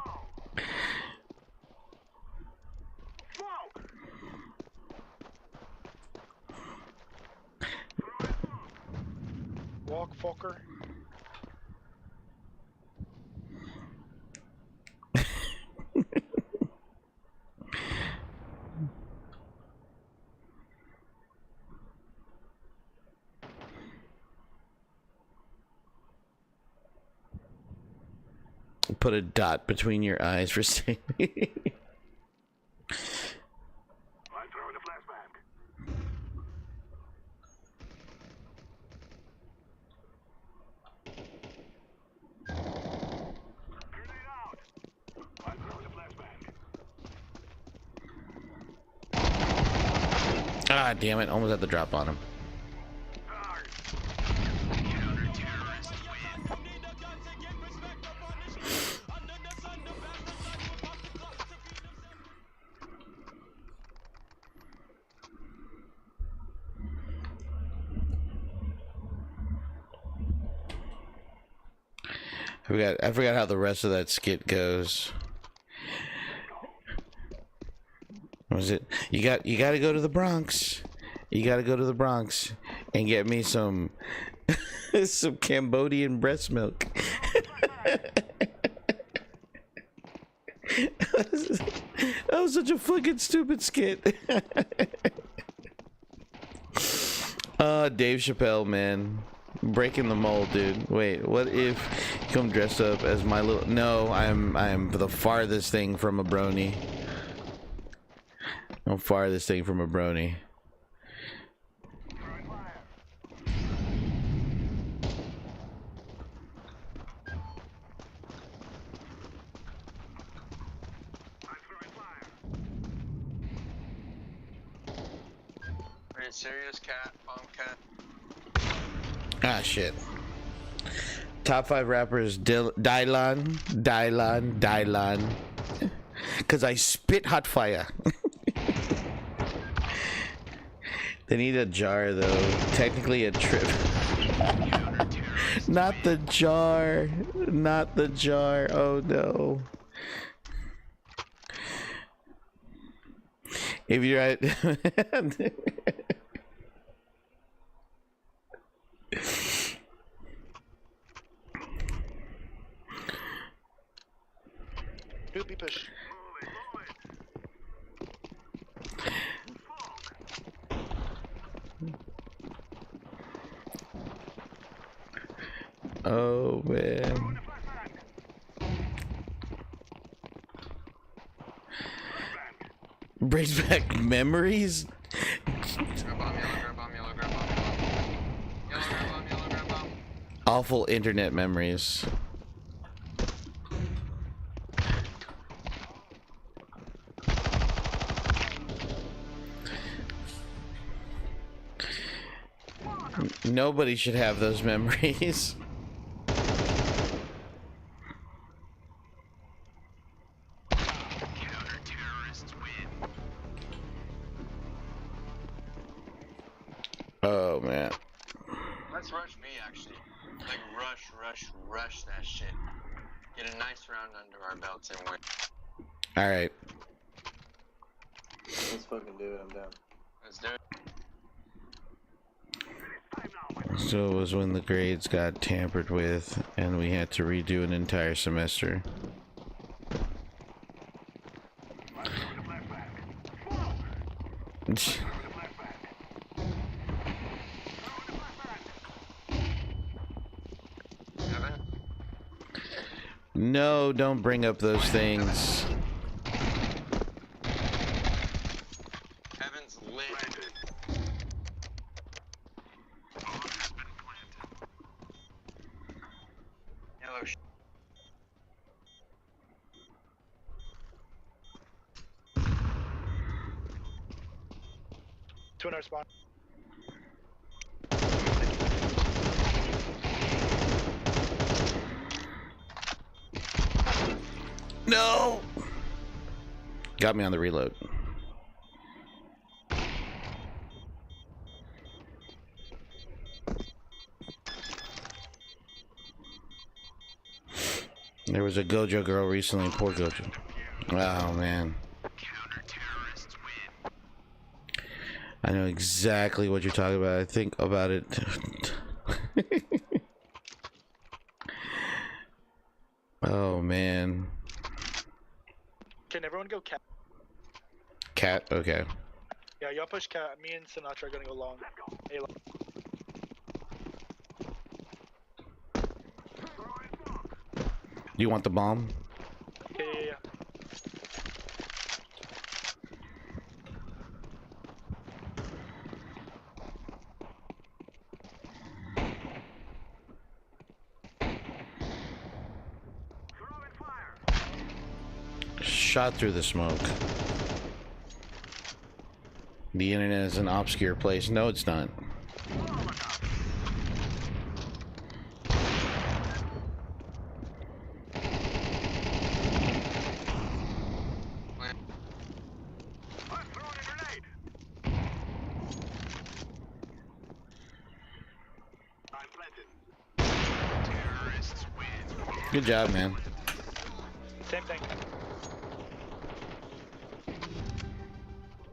Smoke. Walk, fucker. Put a dot between your eyes for saying. I'm throwing a flashbang. Grenade out. I'm throwing a flashbang. Ah, damn it! Almost had the drop on him. I forgot how the rest of that skit goes. What was it? You got to go to the Bronx. You got to go to the Bronx and get me some some Cambodian breast milk. That was such a fucking stupid skit. Dave Chappelle, man. breaking the mold, dude. Wait, what if you come dressed up as my little... No, I'm the farthest thing from a brony. I'm farthest thing from a brony. Are you serious, cat? Bomb cat? Ah, shit. Top 5 rappers, Dylan. Because I spit hot fire. They need a jar, though. Technically a trip. Not the jar. Not the jar. Oh, no. If you're right. Doopy push. Oh, man. Brings back memories? Awful internet memories. Nobody should have those memories. Oh man. Let's rush B actually. Like rush that shit. Get a nice round under our belts and win. Alright. Let's fucking do it, I'm down. Let's do it. So it was when the grades got tampered with and we had to redo an entire semester. No, don't bring up those things. Heaven's lit. Yellow sh Two in our spawn. No! Got me on the reload. There was a Gojo girl recently. Poor Gojo. Oh, man. I know exactly what you're talking about. I think about it. Oh, man. Can everyone go cat? Cat? Okay. Yeah, y'all push cat. Me and Sinatra are gonna go long. A long. Do you want the bomb? Yeah. Shot through the smoke. The internet is an obscure place. No, it's not. Good job, man. Same thing.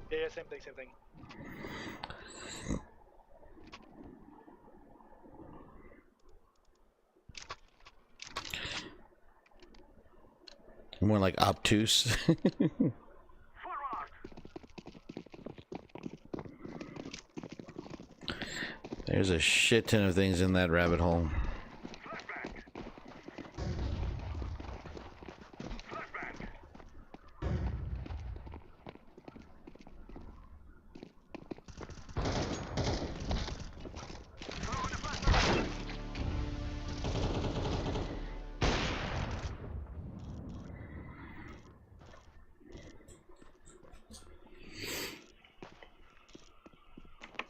Yeah, same thing. More like obtuse. There's a shit ton of things in that rabbit hole.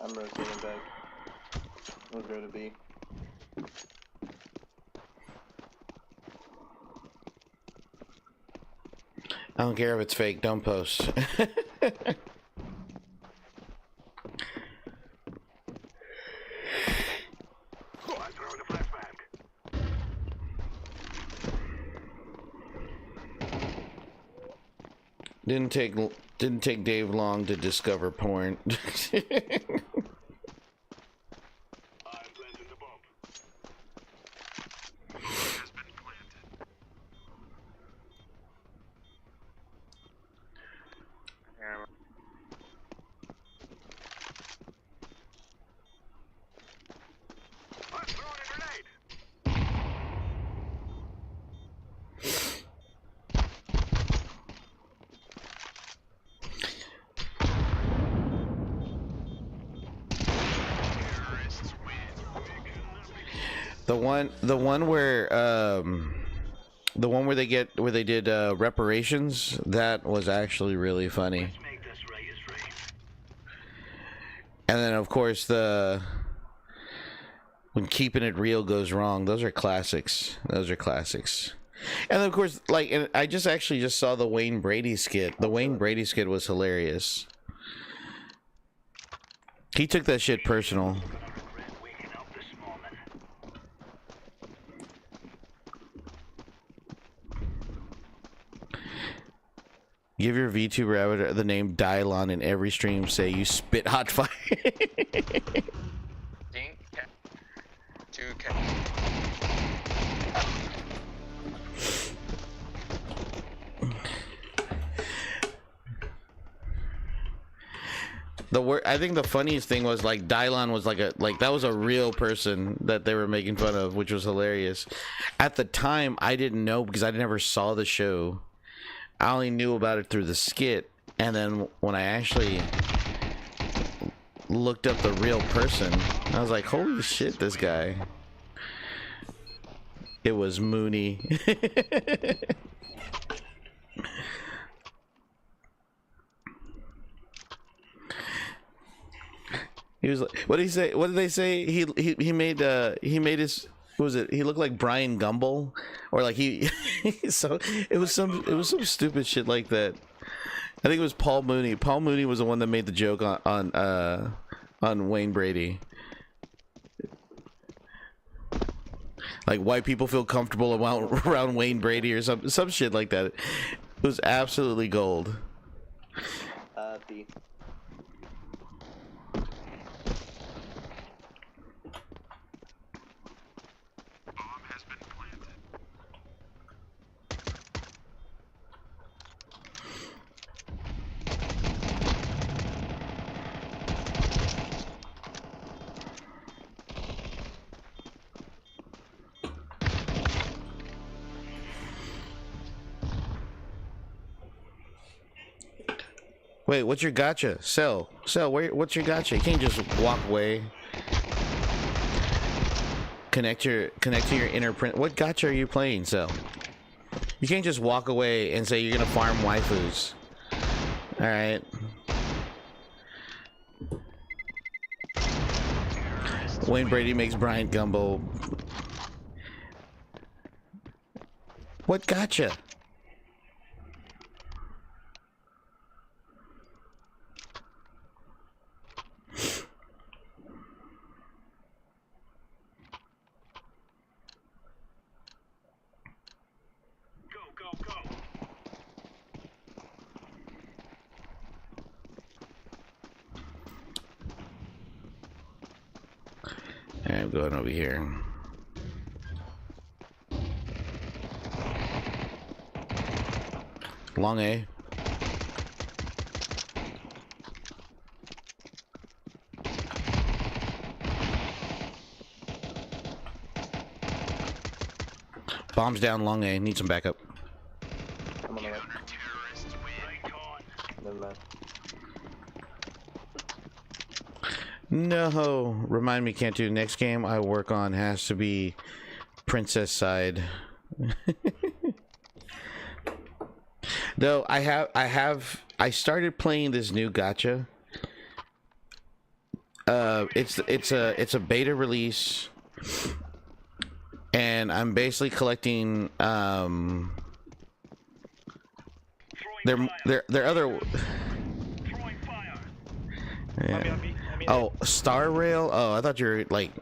I'm rotating back. We'll go to B. I don't care if it's fake, don't post. Didn't take Dave long to discover porn. The one where they did reparations, that was actually really funny. And then of course when keeping it real goes wrong, those are classics. Those are classics. And then of course, like, and I just saw the Wayne Brady skit. The Wayne Brady skit was hilarious. He took that shit personal. Give your VTuber rabbit the name Dylon in every stream. Say you spit hot fire. I think the funniest thing was, like, Dylon was like that was a real person that they were making fun of, which was hilarious. At the time, I didn't know because I never saw the show. I only knew about it through the skit, and then when I actually looked up the real person, I was like, holy shit, this guy. It was Mooney. He was like, what did he say? What did they say? He made his, what was it? He looked like Brian Gumble, or like so it was some stupid shit like that. I think it was Paul Mooney. Paul Mooney was the one that made the joke on Wayne Brady. Like, white people feel comfortable around Wayne Brady or some shit like that. It was absolutely gold. B. Wait, what's your gotcha? Cell, what's your gotcha? You can't just walk away. Connect to your inner print. What gotcha are you playing, Cell? You can't just walk away and say you're gonna farm waifus. Alright. Wayne Brady makes Brian Gumbo. What gotcha? I'm going over here. Long A. Bombs down, long A. Need some backup. I'm on the right. Never mind. No, remind me, can't do. Next game I work on has to be princess side. Though I started playing this new gacha. It's a beta release, and I'm basically collecting their other. Yeah. Oh, Star Rail. Oh, I thought you were like.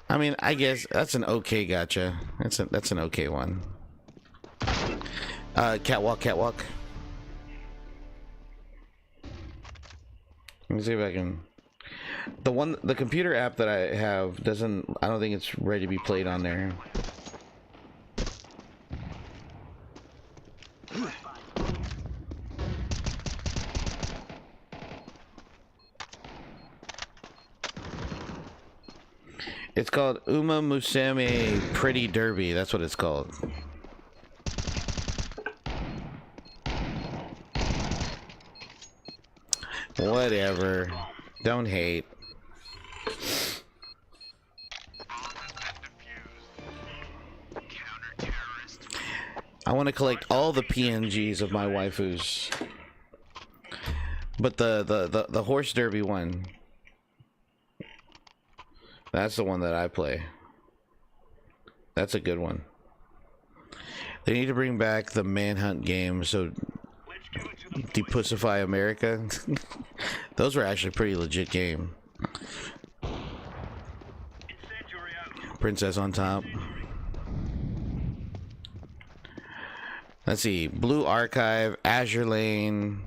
I mean, I guess that's an okay gacha. That's an okay one. Catwalk. Let me see if I can. The computer app that I have doesn't. I don't think it's ready to be played on there. It's called Uma Musume Pretty Derby. That's what it's called. Whatever. Don't hate. I want to collect all the PNGs of my waifus. But the horse derby one. That's the one that I play. That's a good one. They need to bring back the Manhunt game, so Depussify America. Those were actually pretty legit game. Princess on top. Let's see. Blue Archive, Azure Lane,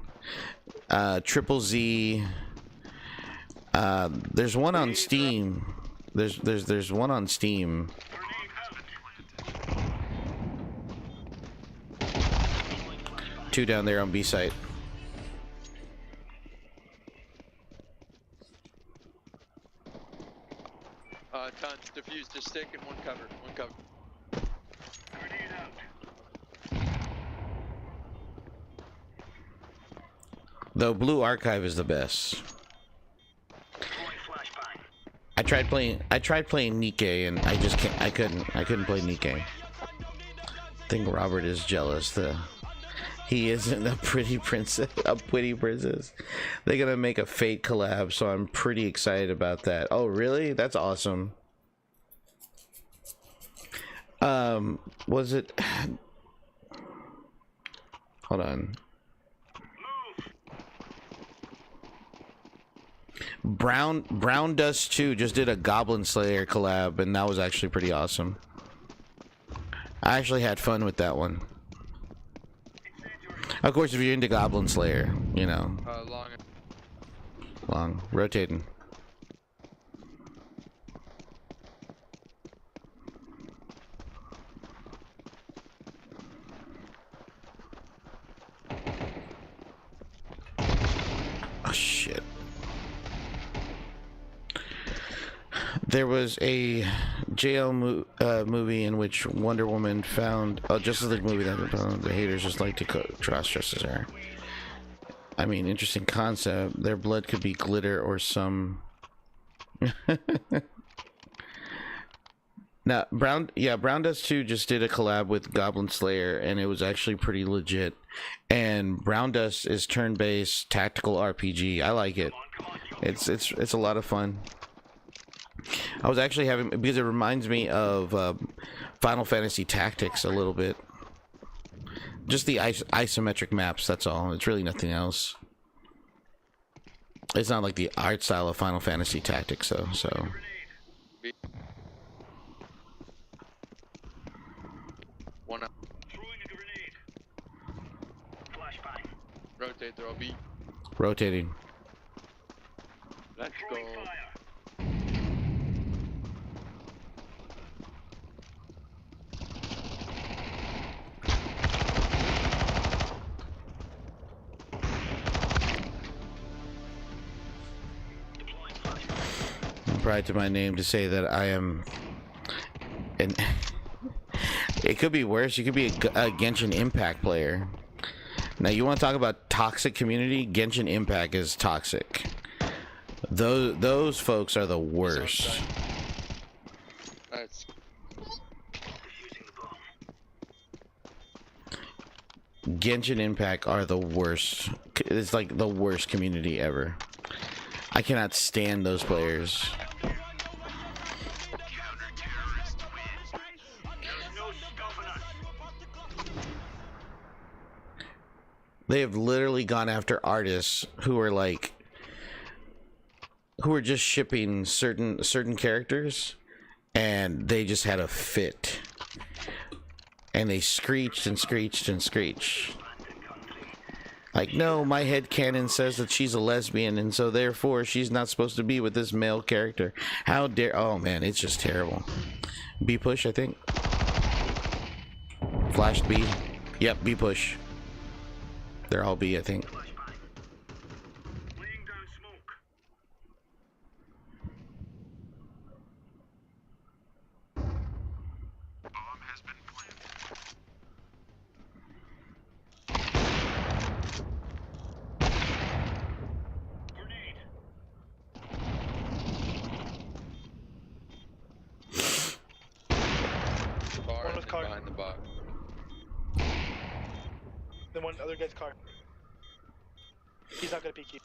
Triple Z. There's one on Steam. There's one on Steam. Two down there on B site. Tons. Diffused a stick and one cover. One cover. The Blue Archive is the best. I tried playing Nikkei and I just can't. I couldn't play Nikkei. I think Robert is jealous. He isn't a pretty princess. A witty princess. They're gonna make a Fate collab, so I'm pretty excited about that. Oh, really? That's awesome. Was it? Hold on. Brown Dust 2 just did a Goblin Slayer collab, and that was actually pretty awesome. I actually had fun with that one. Of course, if you're into Goblin Slayer, you know. Long. Rotating. Oh, shit. There was a JL movie in which Wonder Woman found Justice League movie that the haters just like to cross-dress her. I mean, interesting concept. Their blood could be glitter or some. Now, Brown Dust 2 just did a collab with Goblin Slayer, and it was actually pretty legit. And Brown Dust is turn-based tactical RPG. I like it. It's a lot of fun. I was actually having, because it reminds me of Final Fantasy Tactics a little bit. Just the isometric maps, that's all. It's really nothing else. It's not like the art style of Final Fantasy Tactics, though, so. One up. Throwing a grenade. Flashbang. Rotate, throw B. Rotating. Let's go. Pride to my name to say that I am It could be worse. You could be a Genshin Impact player. Now, you want to talk about toxic community? Genshin Impact is toxic. Those folks are the worst. That's Genshin Impact are the worst. It's like the worst community ever. I cannot stand those players. They have literally gone after artists who are like, who are just shipping certain characters, and they just had a fit, and they screeched and screeched and screeched. Like, no, my headcanon says that she's a lesbian, and so therefore she's not supposed to be with this male character. How dare... Oh, man, it's just terrible. B push, I think. Flashed B. Yep, B push. They're all B, I think. bar was car. behind the box. Then one other guy's car. He's not gonna peek you.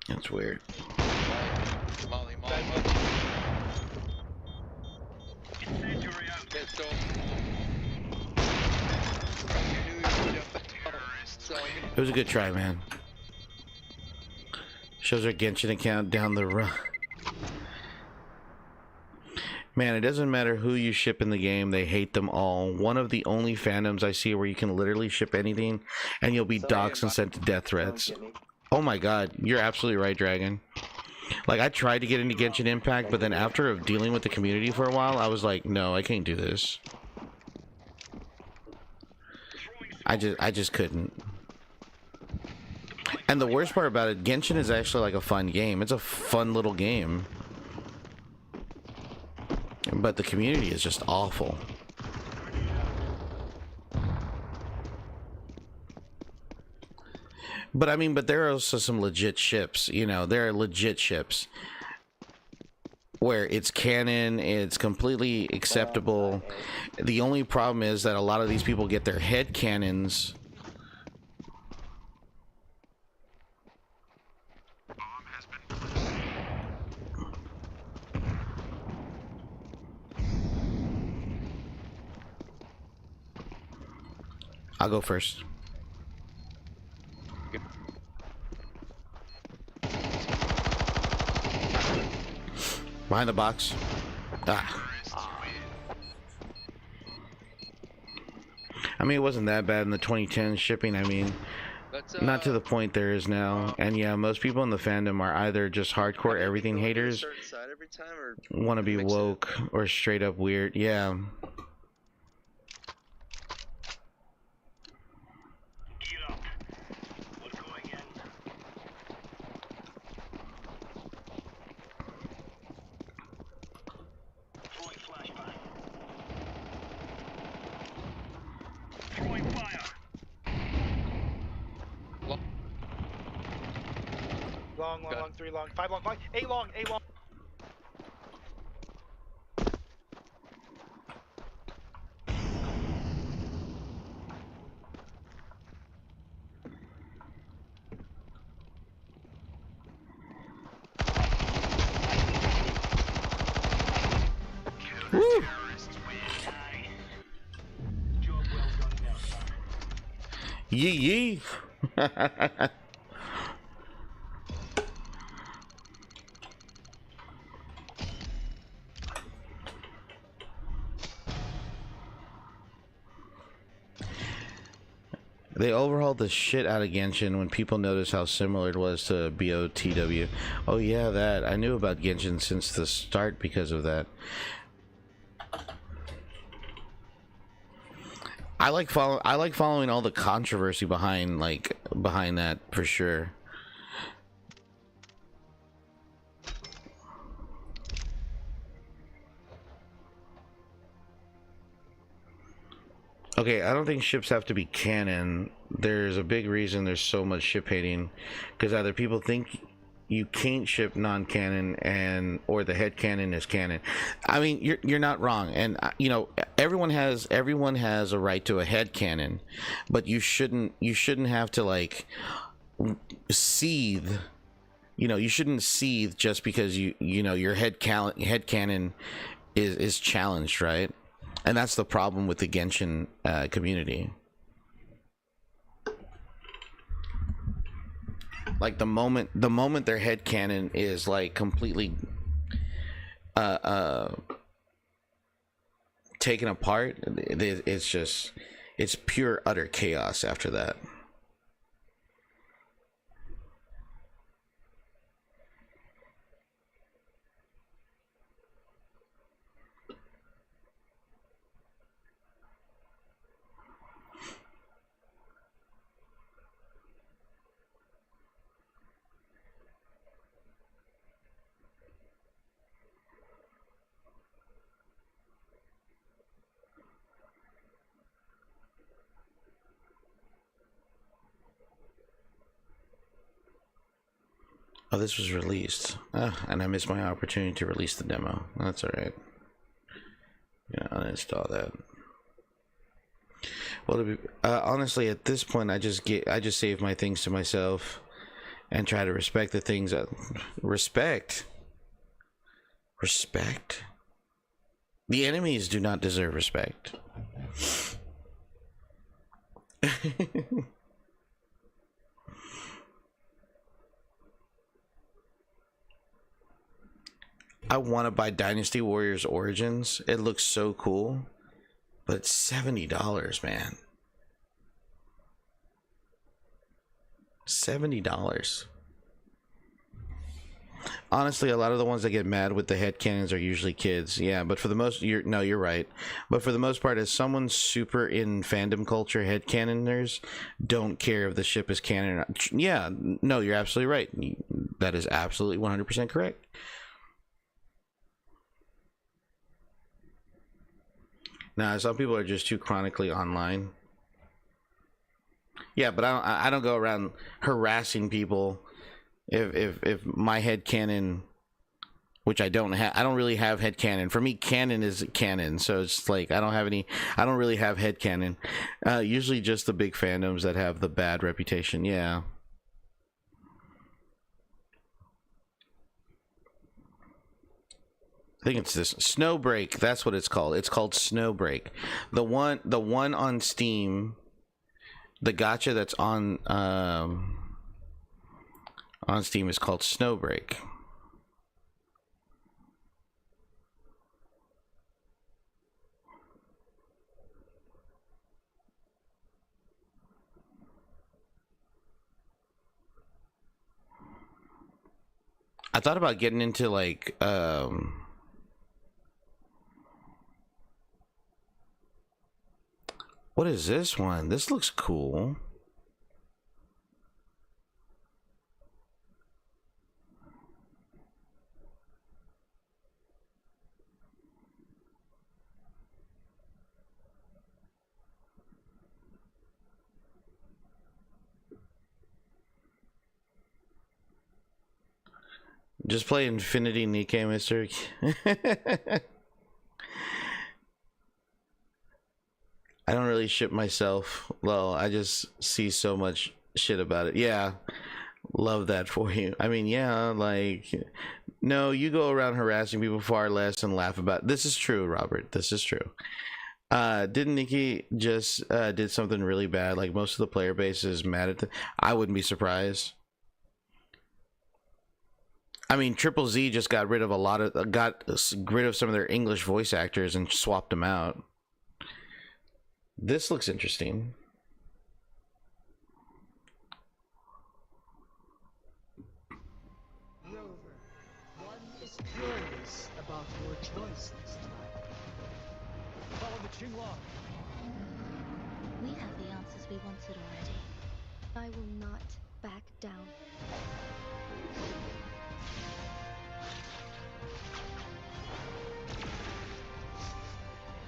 That's weird. Molly. Let's go. It was a good try, man. Shows our Genshin account down the road. Man, it doesn't matter who you ship in the game, they hate them all. One of the only fandoms I see where you can literally ship anything and you'll be doxxed and sent to death threats. Oh my god, you're absolutely right, Dragon. Like, I tried to get into Genshin Impact, but then after dealing with the community for a while, I was like, no, I can't do this. I just couldn't. And the worst part about it, Genshin is actually like a fun game. It's a fun little game. But the community is just awful. But I mean, but there are also some legit ships, you know, there are legit ships where it's canon, it's completely acceptable. The only problem is that a lot of these people get their head canons. I'll go first. Behind the box. Ah. I mean, it wasn't that bad in the 2010 shipping. I mean, not to the point there is now. And yeah, most people in the fandom are either just hardcore everything haters, want to be woke, or straight up weird. Yeah. Long, 3 long, 5 long, 8 long, 8 long. Woo! Yee yee. They overhauled the shit out of Genshin when people noticed how similar it was to BOTW. Oh yeah, that. I knew about Genshin since the start because of that. I like following all the controversy behind that for sure. Okay, I don't think ships have to be canon. There's a big reason there's so much ship hating, because either people think you can't ship non-canon, and or the head canon is canon. I mean, you're not wrong, and you know, everyone has a right to a head canon, but you shouldn't have to like seethe. You know, you shouldn't seethe just because you know your head canon is challenged, right? And that's the problem with the Genshin community. Like the moment their head canon is like completely taken apart, it's pure utter chaos after that. Oh, this was released. And I missed my opportunity to release the demo. That's alright. Yeah, uninstall that. Well, honestly, at this point, I just save my things to myself and try to respect the things that... Respect? Respect? The enemies do not deserve respect. I want to buy Dynasty Warriors Origins. It looks so cool, but it's $70, man. $70. Honestly, a lot of the ones that get mad with the headcanons are usually kids. Yeah, but for the most, you're right. But for the most part, as someone super in fandom culture, headcanoners don't care if the ship is canon or not. Yeah, no, you're absolutely right. That is absolutely 100% correct. Nah, some people are just too chronically online. Yeah, but I don't go around harassing people if my headcanon, which I don't really have headcanon. For me, canon is canon, so it's like I don't really have headcanon. Usually just the big fandoms that have the bad reputation. Yeah. I think it's this Snowbreak. That's what it's called. It's called Snowbreak. The one on Steam, the gacha that's on Steam is called Snowbreak. I thought about getting into like what is this one? This looks cool. Just play Infinity Nikkei, mister. I don't really ship myself. Well, I just see so much shit about it. Yeah, love that for you. I mean, yeah, like, no, you go around harassing people far less and laugh about it. This is true, Robert. This is true. Didn't Nikki just did something really bad? Like most of the player base is mad at I wouldn't be surprised. I mean, Triple Z just got rid of some of their English voice actors and swapped them out. This looks interesting. Rover, one is curious about your choice this time. Follow the Qinglong. We have the answers we wanted already. I will not back down.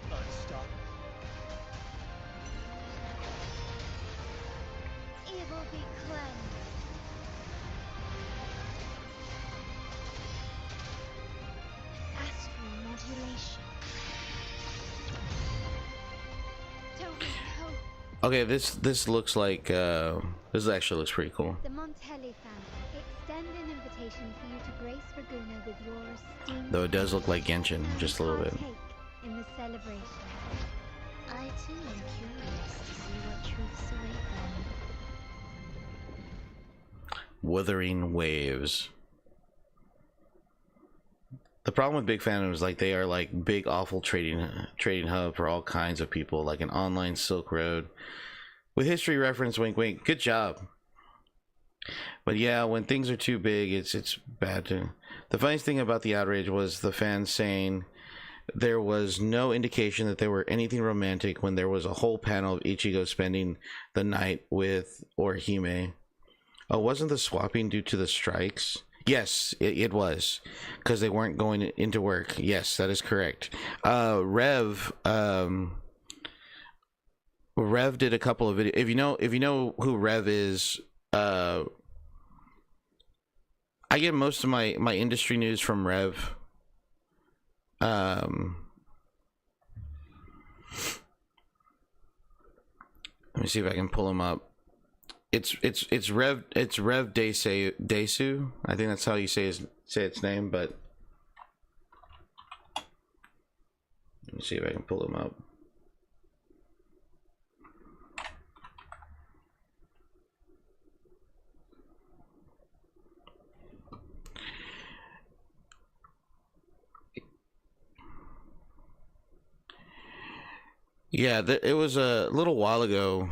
Unstoppable. Okay, this looks like this actually looks pretty cool. The Montelli family extend an invitation for you to grace Raguna with your esteemed Though it does look like Genshin, just a little bit. partake in the celebration. I too am curious to see what truths await them. Wuthering Waves. The problem with big fandoms is like they are like big awful trading hub for all kinds of people, like an online Silk Road with history reference. Wink wink. Good job. But yeah, when things are too big, it's bad to. The funniest thing about the outrage was the fans saying there was no indication that there were anything romantic when there was a whole panel of Ichigo spending the night with Orihime. Oh, wasn't the swapping due to the strikes? Yes, it was, because they weren't going into work. Yes, that is correct. Rev did a couple of videos. If you know who Rev is, I get most of my industry news from Rev. Let me see if I can pull him up. It's Rev Desu. I think that's how you say its name, but let me see if I can pull him up. Yeah, it was a little while ago.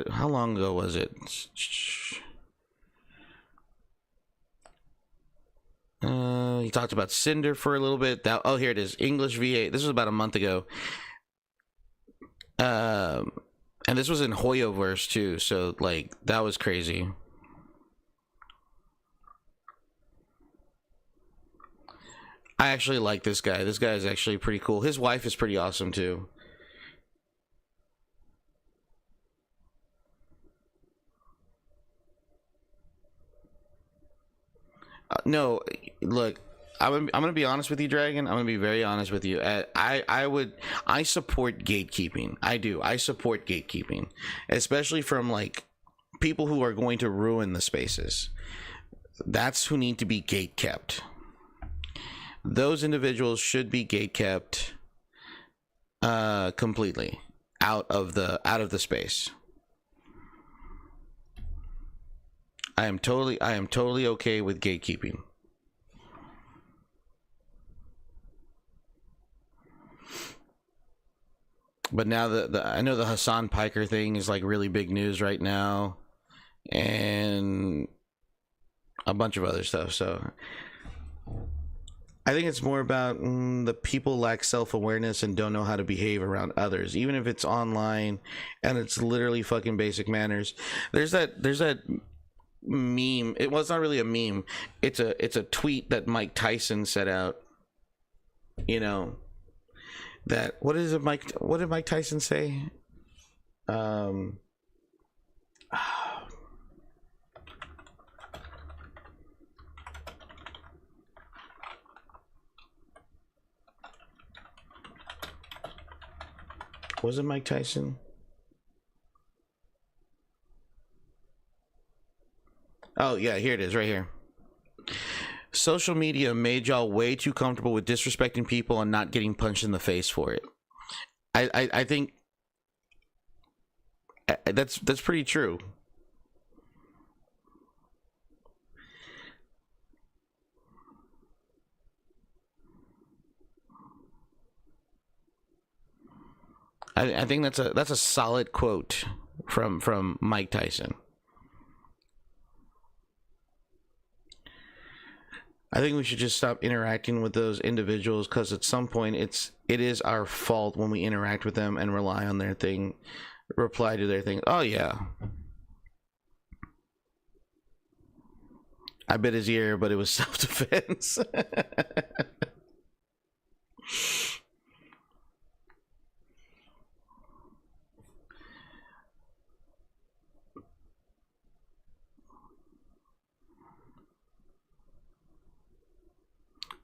How long ago was it? He talked about Cinder for a little bit. Oh, here it is. English VA. This was about a month ago. And this was in Hoyoverse too, so like that was crazy. I actually like this guy. This guy is actually pretty cool. His wife is pretty awesome too. No, look, I'm gonna be honest with you, Dragon. I'm gonna be very honest with you. I support gatekeeping. I do. I support gatekeeping, especially from like people who are going to ruin the spaces. That's who need to be gate kept. Those individuals should be gate kept completely out of the space. I am totally okay with gatekeeping. But now I know the Hassan Piker thing is like really big news right now, and a bunch of other stuff. So I think it's more about the people lack self-awareness and don't know how to behave around others, even if it's online and it's literally fucking basic manners. There's that meme. It was not really a meme. It's a tweet that Mike Tyson set out. You know, that what did Mike Tyson say? Was it Mike Tyson? Oh, yeah, here it is, right here. Social media made y'all way too comfortable with disrespecting people and not getting punched in the face for it. I think that's pretty true. I think that's a solid quote from Mike Tyson. I think we should just stop interacting with those individuals, because at some point it is our fault when we interact with them and rely on their thing, reply to their thing. Oh yeah, I bit his ear, but it was self-defense.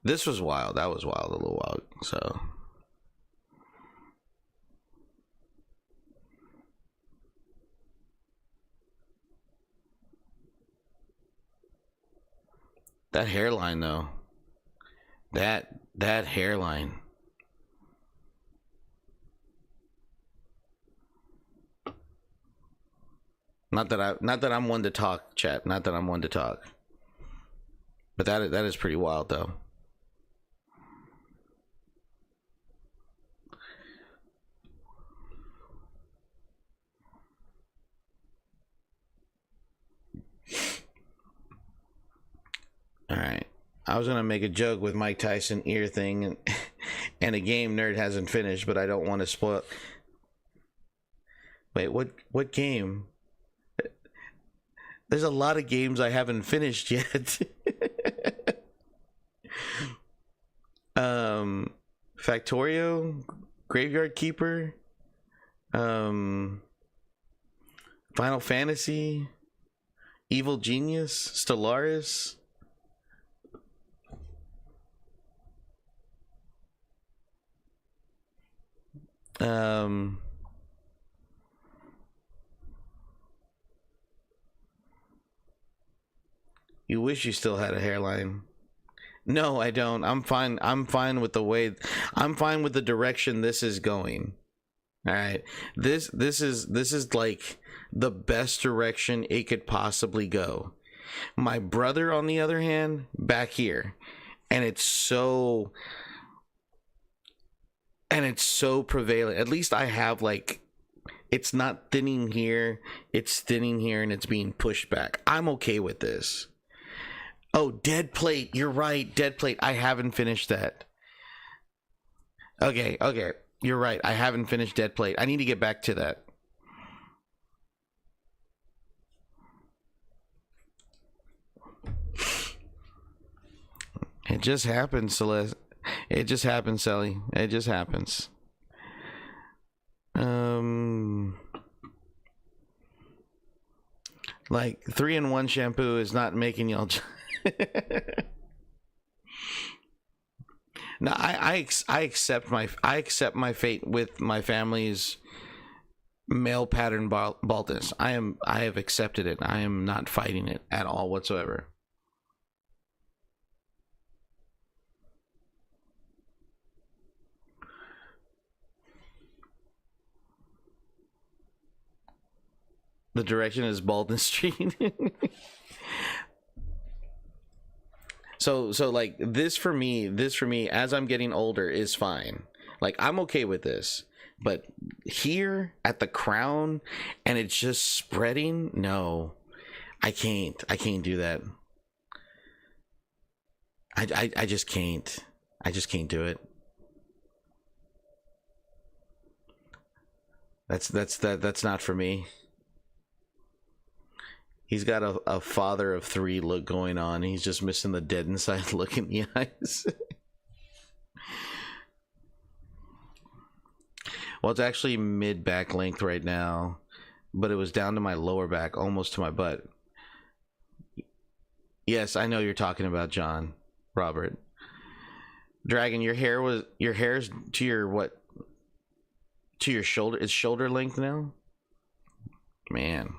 This was wild. That was wild a little while. So That hairline though. That hairline. Not that I'm one to talk, chat. Not that I'm one to talk. But that is pretty wild though. All right. I was gonna make a joke with Mike Tyson ear thing and a game Nerd hasn't finished, but I don't want to spoil. Wait, what game? There's a lot of games I haven't finished yet. Factorio, Graveyard Keeper, Final Fantasy, Evil Genius, Stellaris. You wish you still had a hairline. No, I don't. I'm fine. I'm fine with the way. I'm fine with the direction this is going. All right. This is like the best direction it could possibly go. My brother, on the other hand, back here, and it's so prevalent. At least I have like, it's not thinning here, it's thinning here, and it's being pushed back. I'm okay with this. Oh, Dead Plate. You're right. Dead Plate. I haven't finished that. Okay. You're right. I haven't finished Dead Plate. I need to get back to that. It just happens, Celeste. It just happens, Sally. It just happens. Like 3-in-1 shampoo is not making y'all. No, I accept my fate with my family's male pattern baldness. I have accepted it. I am not fighting it at all whatsoever. The direction is Baldness Street. So like this for me as I'm getting older is fine. Like I'm okay with this. But here at the crown and it's just spreading, no. I can't do that. I just can't. I just can't do it. That's not for me. He's got a father of 3 look going on. He's just missing the dead inside look in the eyes. Well, it's actually mid back length right now, but it was down to my lower back, almost to my butt. Yes, I know you're talking about John, Robert. Dragon, your hair's to your what? To your shoulder? It's shoulder length now? Man.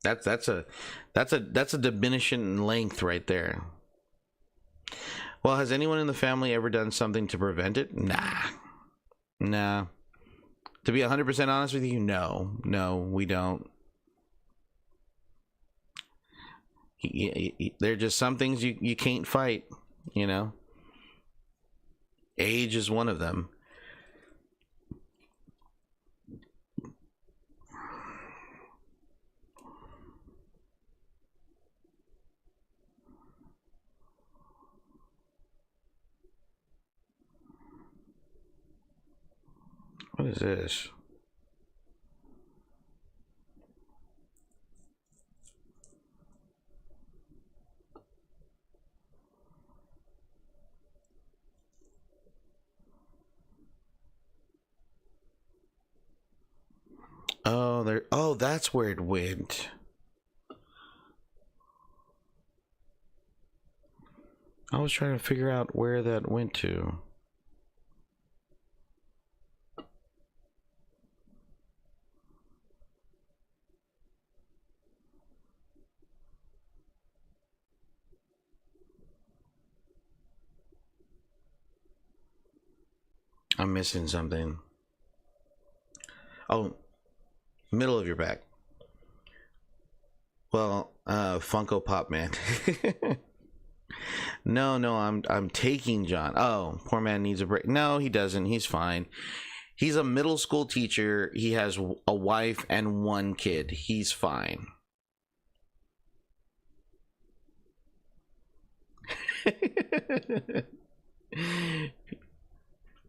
That's a diminishing length right there. Well, has anyone in the family ever done something to prevent it? Nah. To be 100% honest with you, no, we don't. There are just some things you can't fight, you know. Age is one of them. What is this? Oh, that's where it went. I was trying to figure out where that went to. I'm missing something. Oh, middle of your back. Well, Funko Pop Man. No, I'm taking John. Oh, poor man needs a break. No, he doesn't. He's fine. He's a middle school teacher. He has a wife and one kid. He's fine.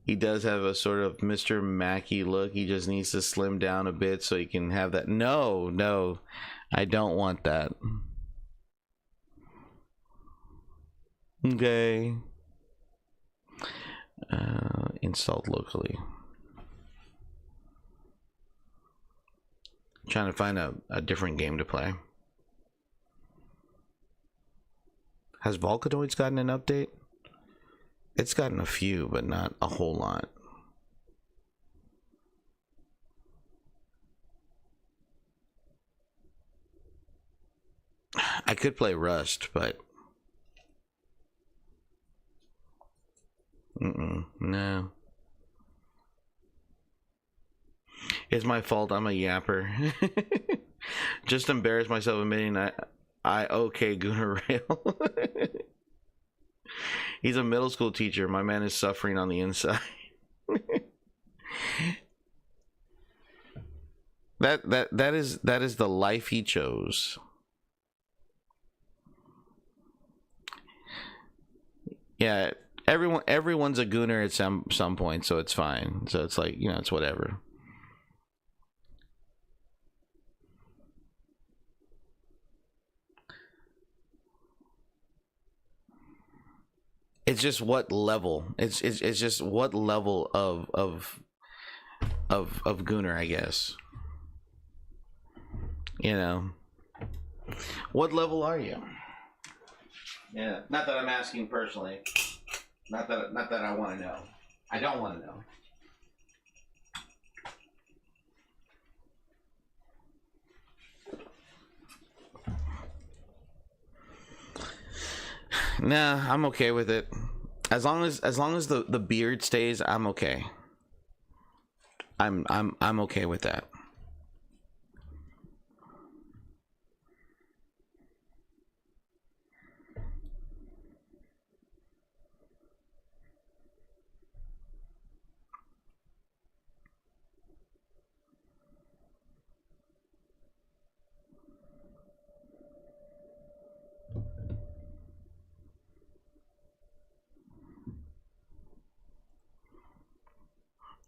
He does have a sort of Mr. Mackey look. He just needs to slim down a bit so he can have that. No, I don't want that. Okay. Installed locally. Trying to find a different game to play. Has Volcanoids gotten an update? It's gotten a few, but not a whole lot. I could play Rust, but no. It's my fault. I'm a yapper. Just embarrassed myself admitting I okay Gooner Rail. He's a middle school teacher. My man is suffering on the inside. That is the life he chose. Yeah, everyone's a gooner at some point, so it's fine. So it's like, it's whatever. It's just what level. It's just what level of gooner, I guess. What level are you? Yeah, not that I'm asking personally. Not that I want to know. I don't want to know. Nah, I'm okay with it. As long as the beard stays, I'm okay. I'm okay with that.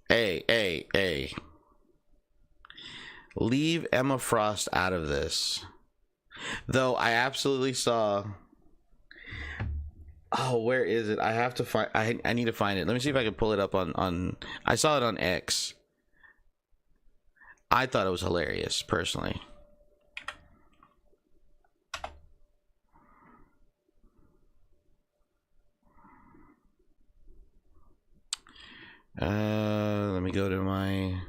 Hey. Leave Emma Frost out of this. Though I absolutely saw... Oh, where is it? I have to find... I need to find it. Let me see if I can pull it up on... I saw it on X. I thought it was hilarious, personally. Let me go to my...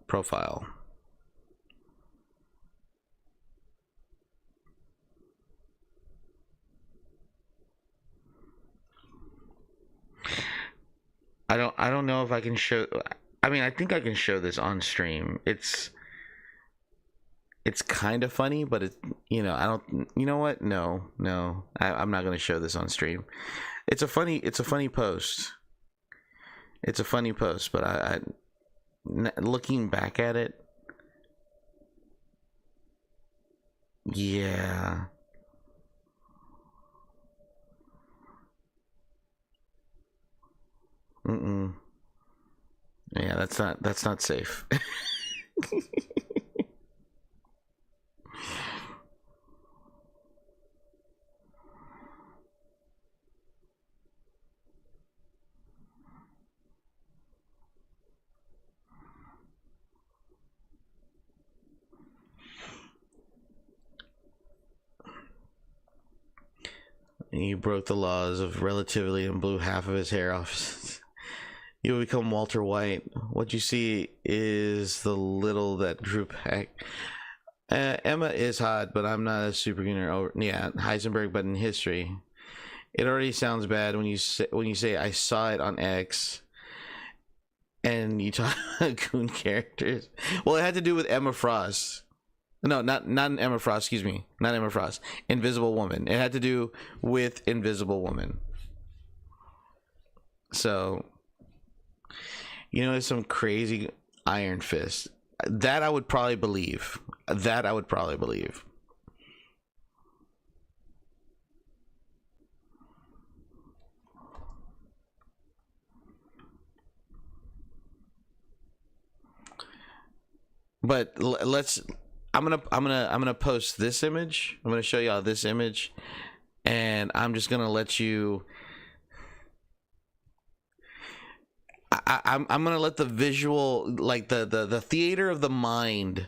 profile. I don't know if I can show... I mean, I think I can show this on stream. It's kind of funny, but I don't... You know what? No. I'm not going to show this on stream. It's a funny post. It's a funny post, but I looking back at it, yeah. Yeah, that's not safe. He broke the laws of relativity and blew half of his hair off. You'll become Walter White. What you see is the little that drew back. Emma is hot, but I'm not a superhuman. Yeah, Heisenberg, but in history. It already sounds bad when you say I saw it on X, and you talk about goon characters. Well, it had to do with Emma Frost. No, not Emma Frost. Excuse me, not Emma Frost. Invisible Woman. It had to do with Invisible Woman. So, there's some crazy Iron Fist. That I would probably believe. But let's. I'm gonna post this image. I'm gonna show y'all this image, and I'm just gonna let you. I'm gonna let the visual, like the theater of the mind.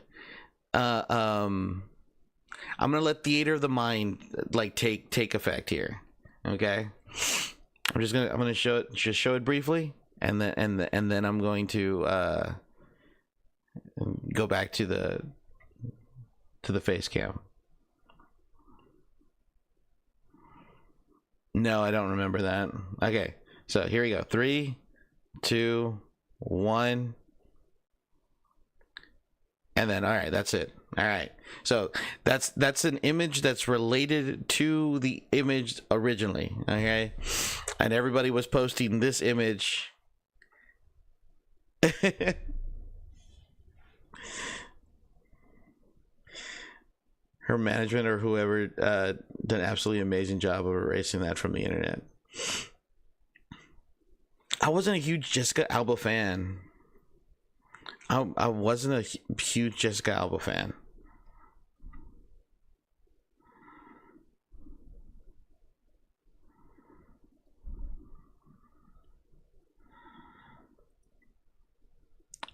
I'm gonna let theater of the mind like take effect here. Okay. I'm gonna show it briefly, and then I'm going to go back to the face cam. No, I don't remember that. Okay, so here we go. 3, 2, 1, and then all right, that's it. All right, so that's an image that's related to the image originally. Okay, and everybody was posting this image. Her management or whoever did an absolutely amazing job of erasing that from the internet. I wasn't a huge Jessica Alba fan. I wasn't a huge Jessica Alba fan.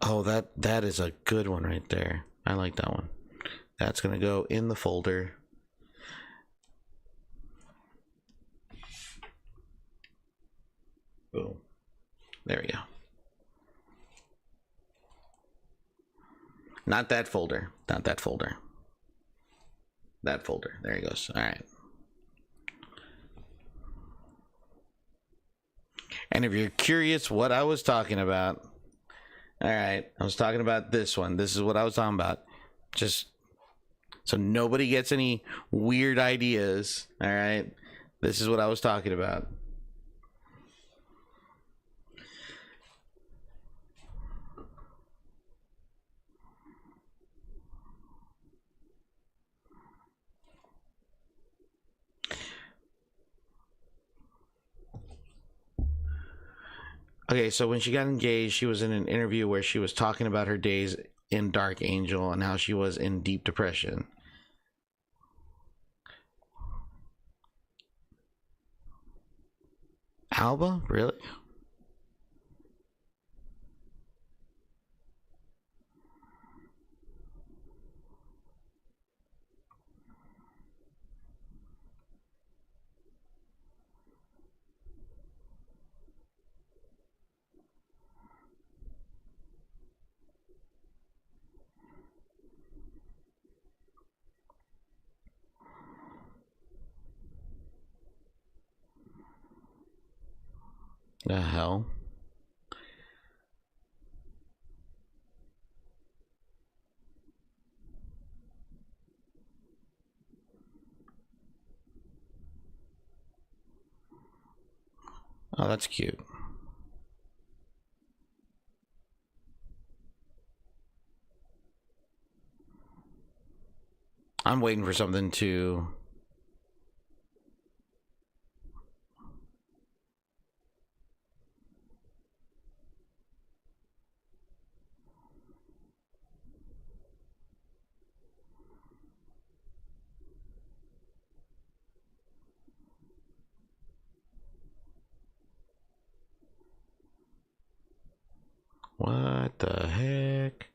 Oh, that is a good one right there. I like that one. That's gonna go in the folder. Boom. There we go. Not that folder. Not that folder. That folder. There he goes. All right. And if you're curious what I was talking about, all right, I was talking about this one. This is what I was talking about. Just so nobody gets any weird ideas. All right. This is what I was talking about. Okay, so when she got engaged, she was in an interview where she was talking about her days in Dark Angel and how she was in deep depression. Alba? Really? The hell? Oh, that's cute. I'm waiting for something to... What the heck?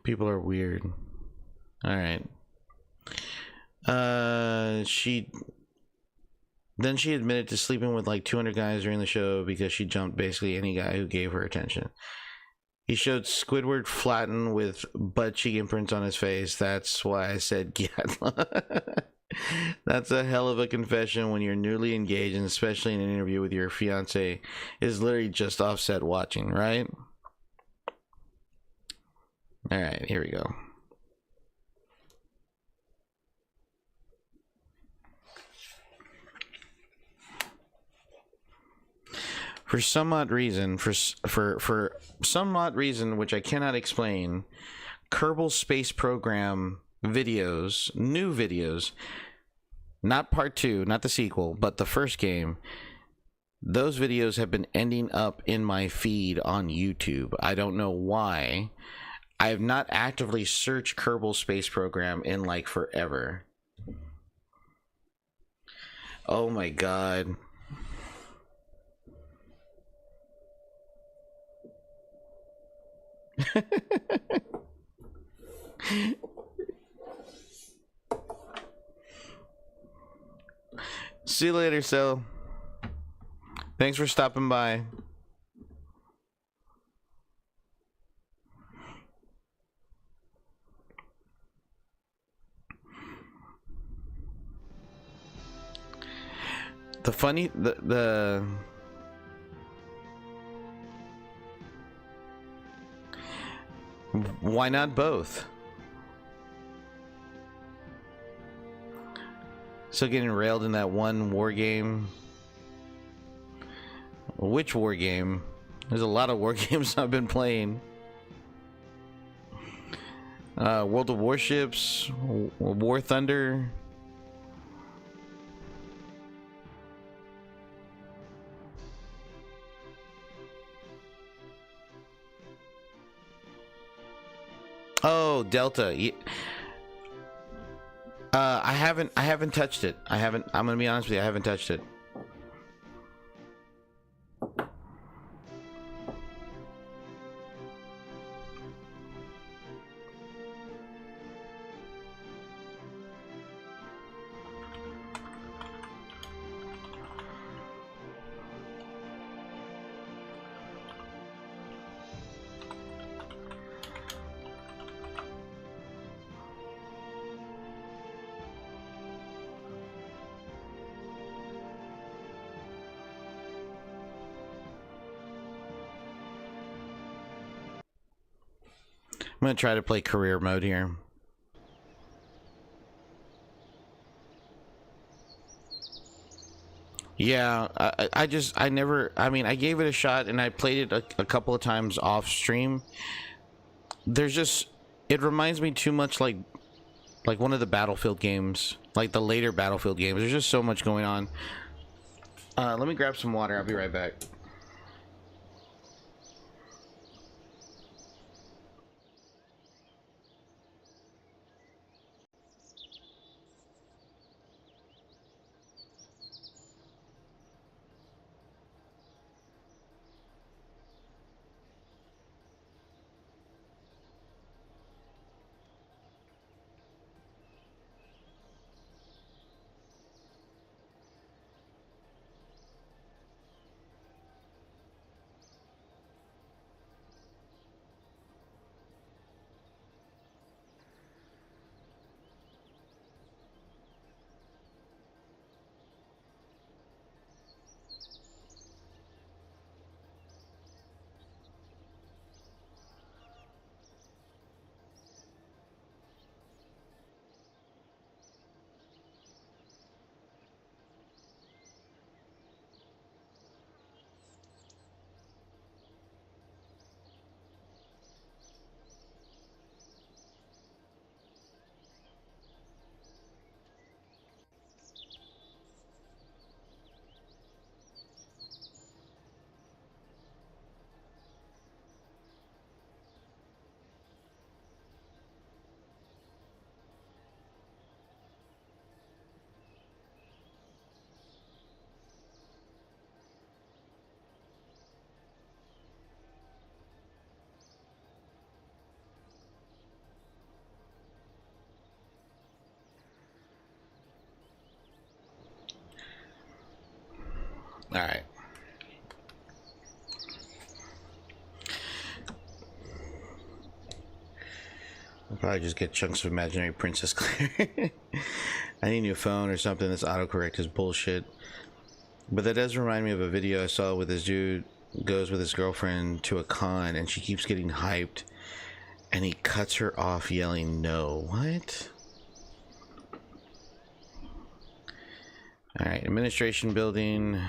People are weird. All right. She admitted to sleeping with like 200 guys during the show because she jumped basically any guy who gave her attention. He showed Squidward flattened with butt cheek imprints on his face. That's why I said Gatla. That's a hell of a confession when you're newly engaged, and especially in an interview with your fiance is literally just offset watching, right? All right, here we go. For some odd reason, for some odd reason which I cannot explain, Kerbal Space Program videos, new videos, not part 2, not the sequel, but the first game, those videos have been ending up in my feed on YouTube. I don't know why. I have not actively searched Kerbal Space Program in like forever. Oh my god. See you later, Cell. Thanks for stopping by. The why not both? Still getting railed in that one war game. Which war game? There's a lot of war games I've been playing. World of Warships, War Thunder. Oh, Delta. I haven't touched it. I'm gonna be honest with you, I haven't touched it. I'm gonna try to play career mode here. Yeah, I gave it a shot and I played it a couple of times off stream. It reminds me too much like one of the Battlefield games, like the later Battlefield games. There's just so much going on. Let me grab some water. I'll be right back. Alright. I'll probably just get chunks of imaginary Princess Claire. I need a new phone or something. This autocorrect is bullshit. But that does remind me of a video I saw with this dude goes with his girlfriend to a con and she keeps getting hyped and he cuts her off yelling no. What? Alright, administration building.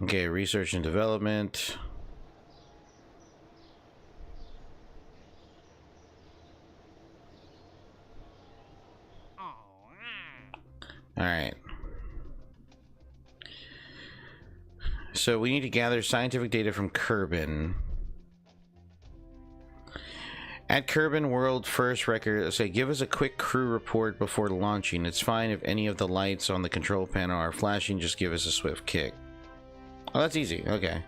Okay, research and development. Alright. So we need to gather scientific data from Kerbin. At Kerbin World First Record, say, give us a quick crew report before launching. It's fine if any of the lights on the control panel are flashing, just give us a swift kick. Oh, that's easy. Okay.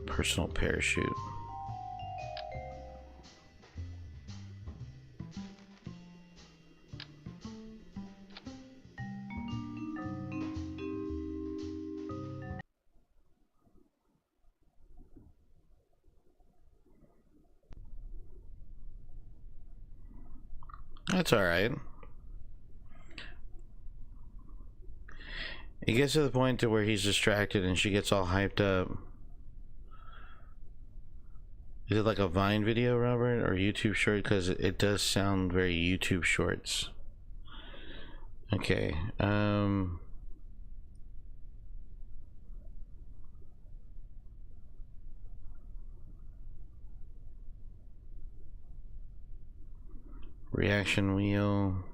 Personal parachute. That's alright. It gets to the point to where he's distracted and she gets all hyped up. Is it like a Vine video, Robert, or YouTube short? Because it does sound very YouTube shorts. Okay. Reaction wheel.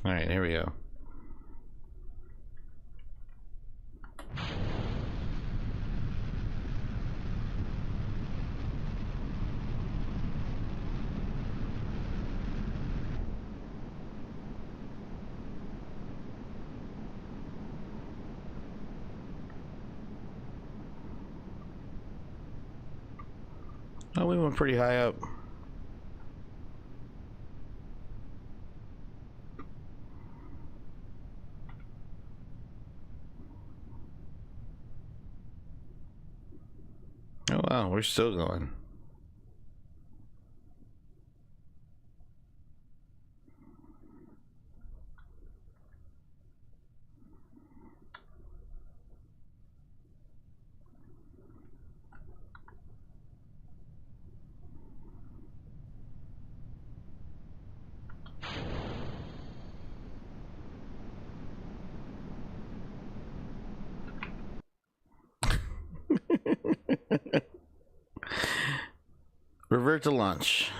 All right, here we go. Oh, we went pretty high up. Oh wow, we're still going. Revert to launch.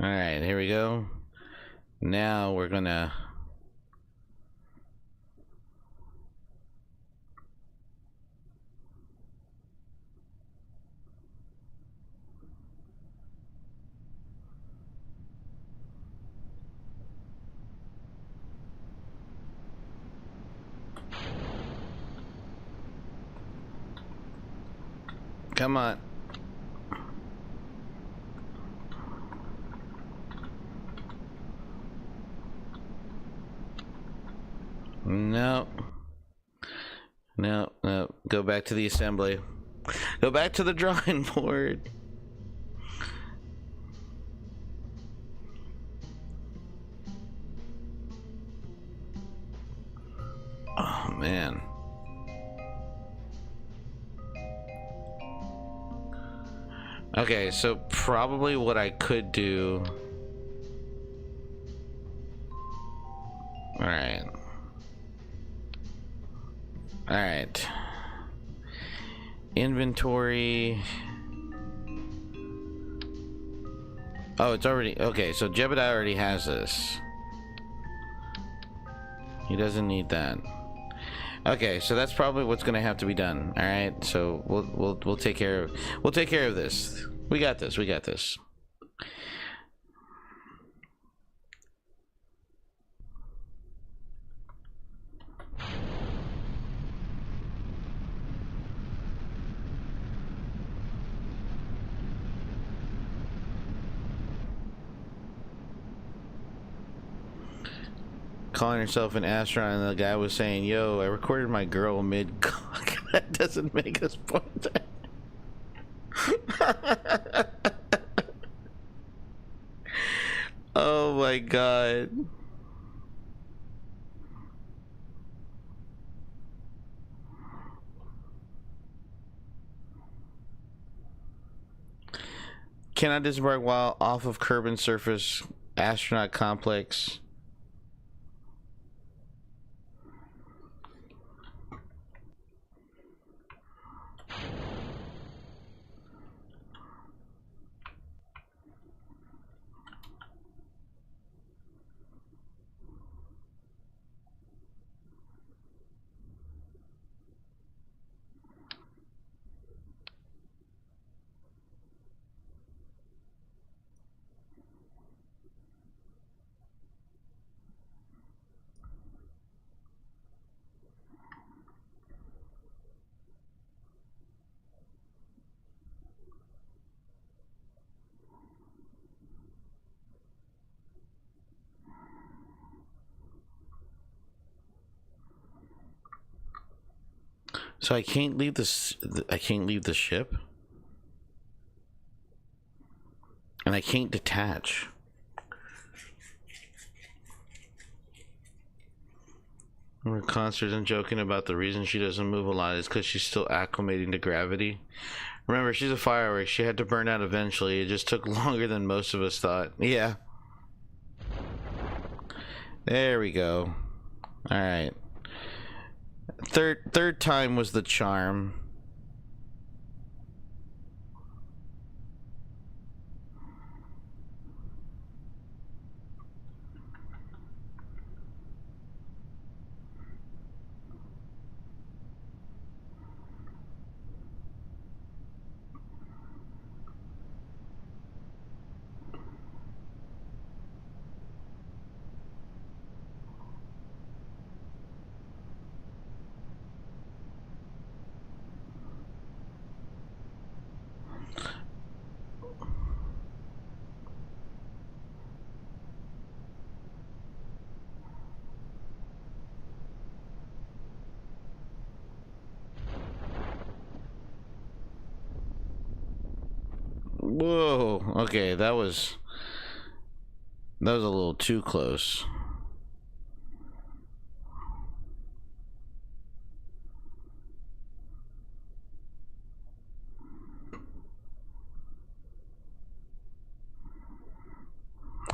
All right, here we go. Now we're gonna Come on. No. No, no. Go back to the assembly. Go back to the drawing board. Oh, man. Okay, so probably what I could do... Alright. Alright. Inventory... Oh, it's already... Okay, so Jebediah already has this. He doesn't need that. Okay, so that's probably what's gonna have to be done. All right, so we'll take care of this. We got this. We got this. Calling herself an astronaut, and the guy was saying, "Yo, I recorded my girl mid cock." That doesn't make us point. Oh my god. Cannot disembark while off of Kerbin surface astronaut complex. So I can't leave this. I can't leave the ship, and I can't detach. We're constantly and joking about the reason she doesn't move a lot is because she's still acclimating to gravity. Remember, she's a firework. She had to burn out eventually. It just took longer than most of us thought. Yeah. There we go. All right. Third time was the charm. Whoa. Okay, that was a little too close.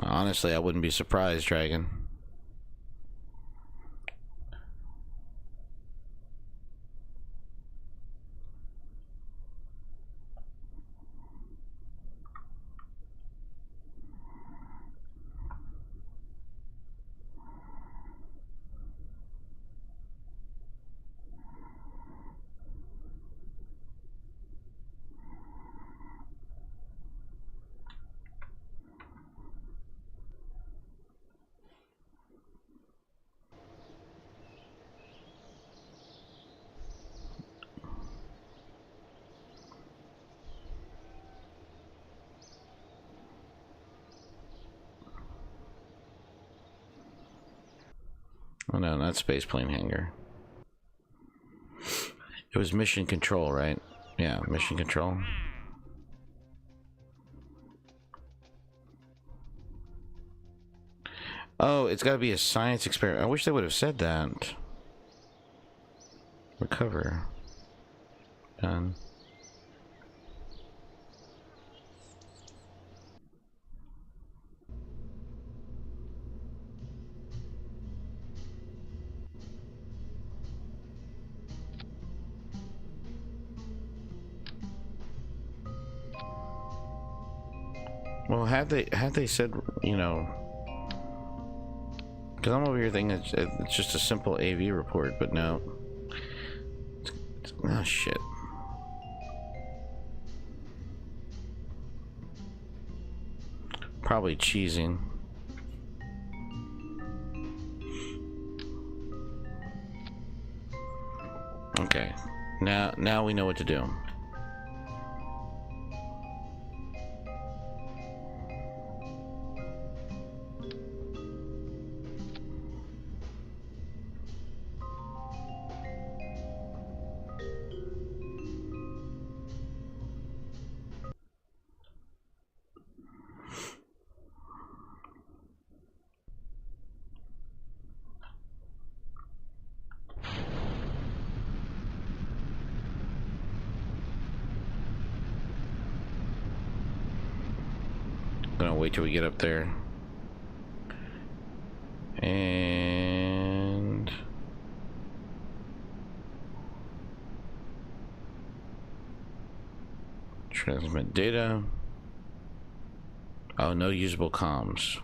Honestly, I wouldn't be surprised, Dragon. Oh no, not spaceplane hangar. It was mission control, right? Yeah, mission control. Oh, it's got to be a science experiment. I wish they would have said that. Recover. Done. Well, had they said, you know, because I'm over here thinking it's just a simple AV report, but no. Oh shit. Probably cheesing. Okay. Now we know what to do. Gonna wait till we get up there. And transmit data. Oh, no usable comms.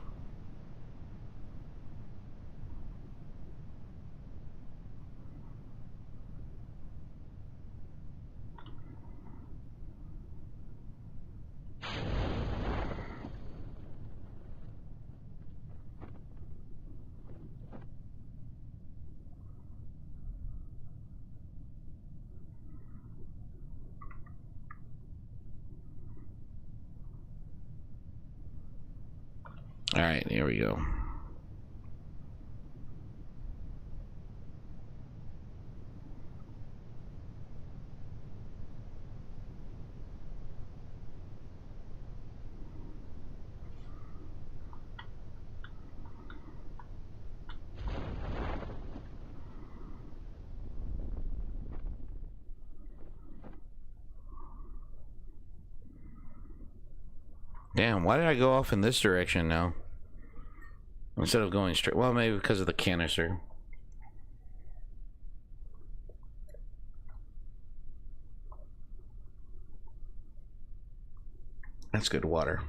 All right, here we go. Damn, why did I go off in this direction now? Instead of going straight. Well, maybe because of the canister. That's good water.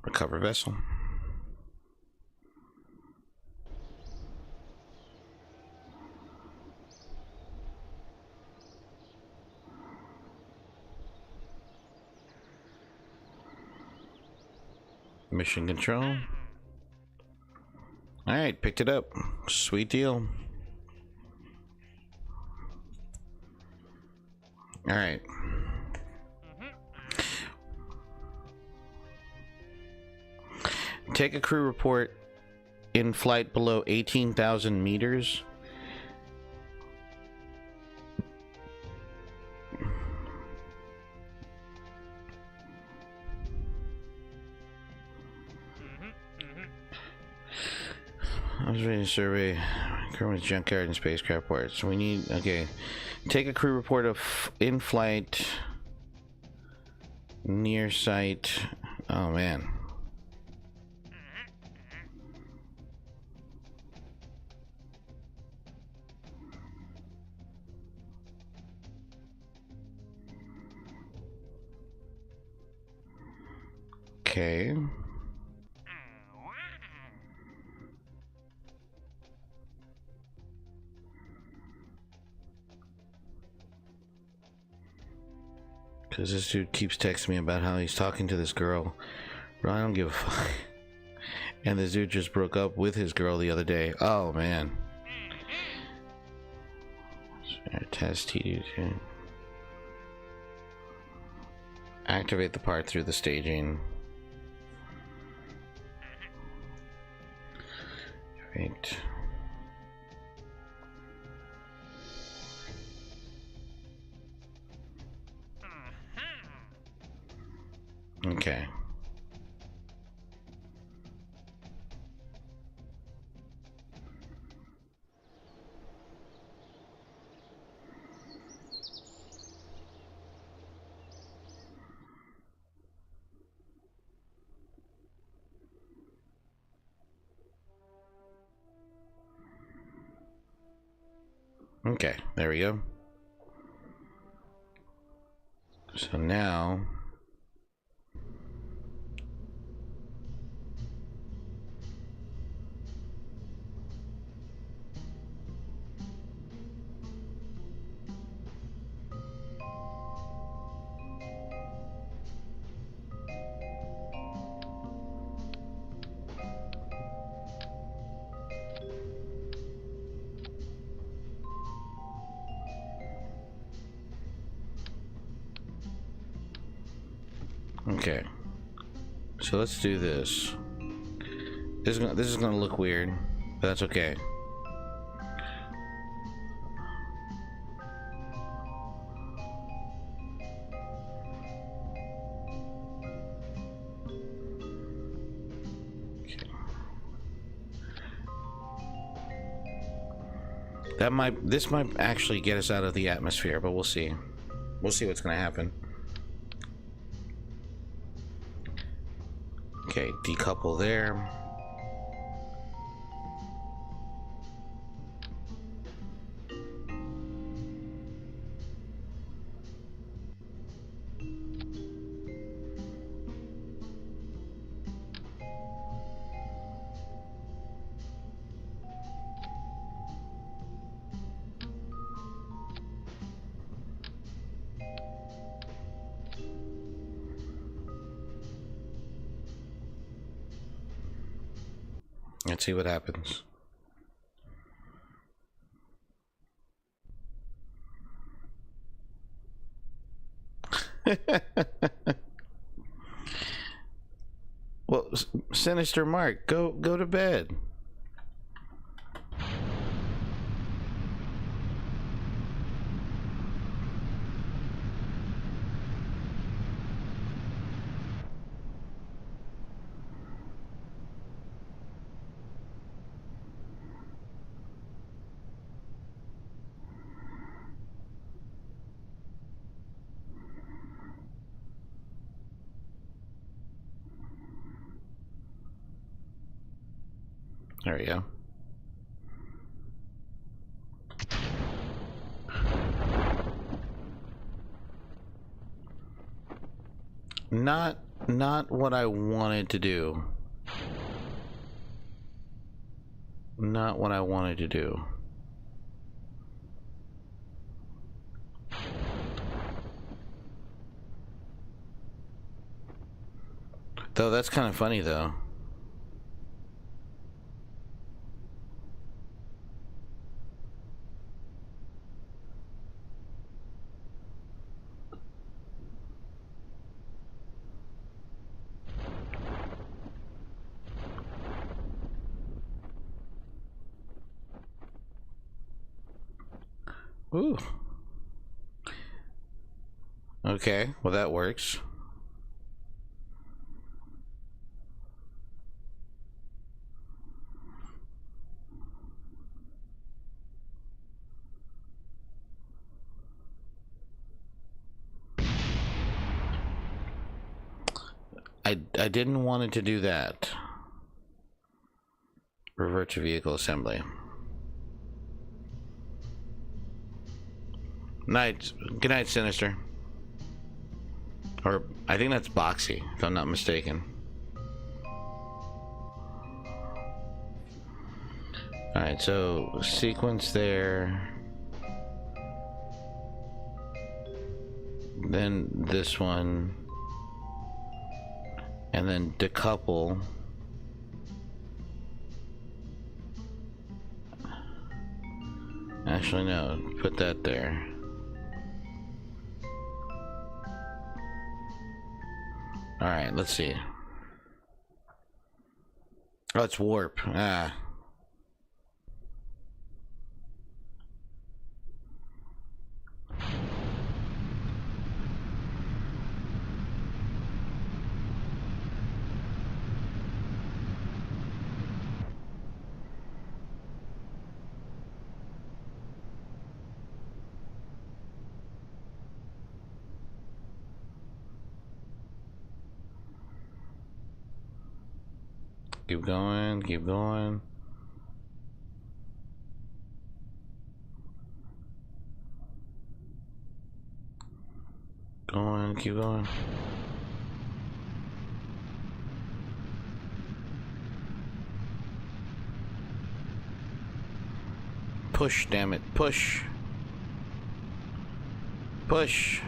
Recover vessel. Mission control. Alright, picked it up. Sweet deal. Alright. Take a crew report in flight below 18,000 meters. I was reading a survey. Current junkyard and spacecraft parts. We need, okay. Take a crew report of in-flight, near site. Oh man. Okay. Because this dude keeps texting me about how he's talking to this girl. Bro, I don't give a fuck. And this dude just broke up with his girl the other day. Oh, man. Test TD2. Activate the part through the staging. Right. Okay. Okay, there we go. So now okay. So let's do this. This is gonna look weird, but that's okay. This might actually get us out of the atmosphere, but we'll see. We'll see what's gonna happen. Okay, decouple there. Let's see what happens. Well, Sinister Mark, go to bed. There we go. Not what I wanted to do. Not what I wanted to do. Though that's kind of funny though. Ooh. Okay, well that works. I didn't want it to do that. Revert to vehicle assembly. Night. Good night, Sinister. Or I think that's Boxy, if I'm not mistaken. Alright, so sequence there. Then this one. And then decouple. Actually, no, put that there. Alright, let's see. Oh, it's warp. Ah. Keep going, keep going. Going, keep going. Push, damn it, push. Push.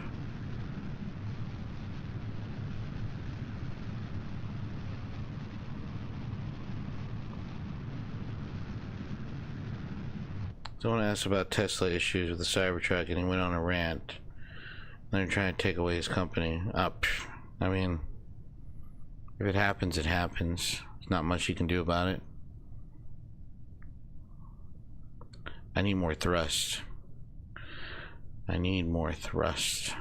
Someone asked about Tesla issues with the Cybertruck and he went on a rant. They're trying to take away his company. I mean, if it happens, it happens. There's not much you can do about it. I need more thrust. I need more thrust.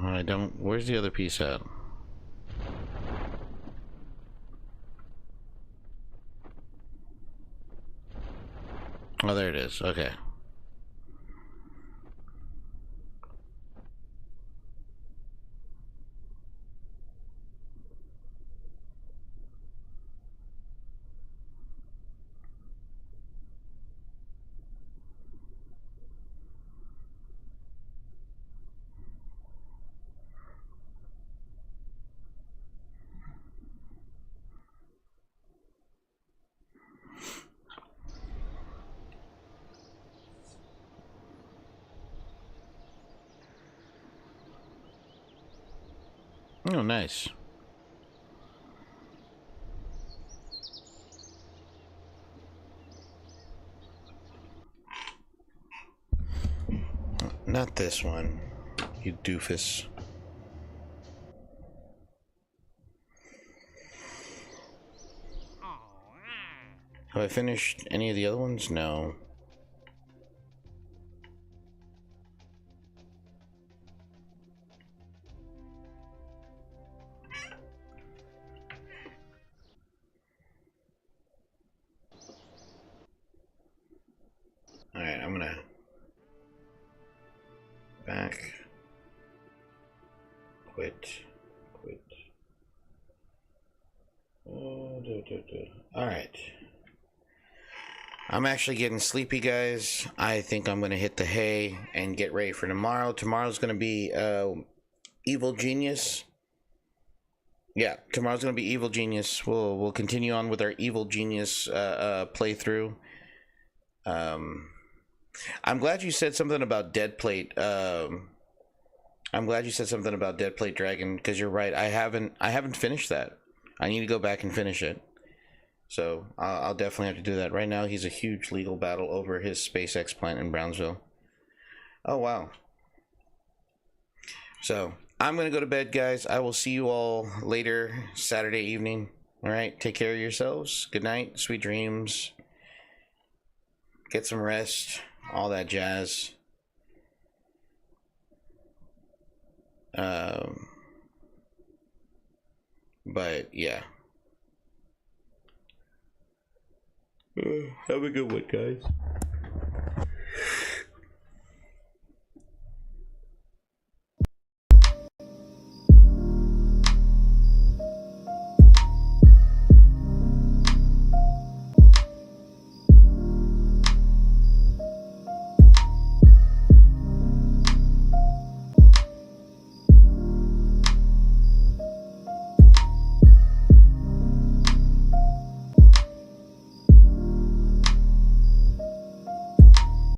I don't. Where's the other piece at? Oh, there it is. Okay. Oh, nice. Not this one, you doofus. Have I finished any of the other ones? No. Alright, I'm gonna back, quit. Alright. I'm actually getting sleepy, guys. I think I'm gonna hit the hay and get ready for tomorrow. Tomorrow's gonna be Evil Genius. Yeah, tomorrow's gonna be Evil Genius. We'll continue on with our Evil Genius playthrough. I'm glad you said something about Deadplate. I'm glad you said something about Deadplate Dragon, because you're right. I haven't finished that. I need to go back and finish it. So I'll definitely have to do that. Right now, he's a huge legal battle over his SpaceX plant in Brownsville. Oh, wow. So I'm going to go to bed, guys. I will see you all later Saturday evening. All right. Take care of yourselves. Good night. Sweet dreams. Get some rest. All that jazz. But yeah. Have a good one, guys.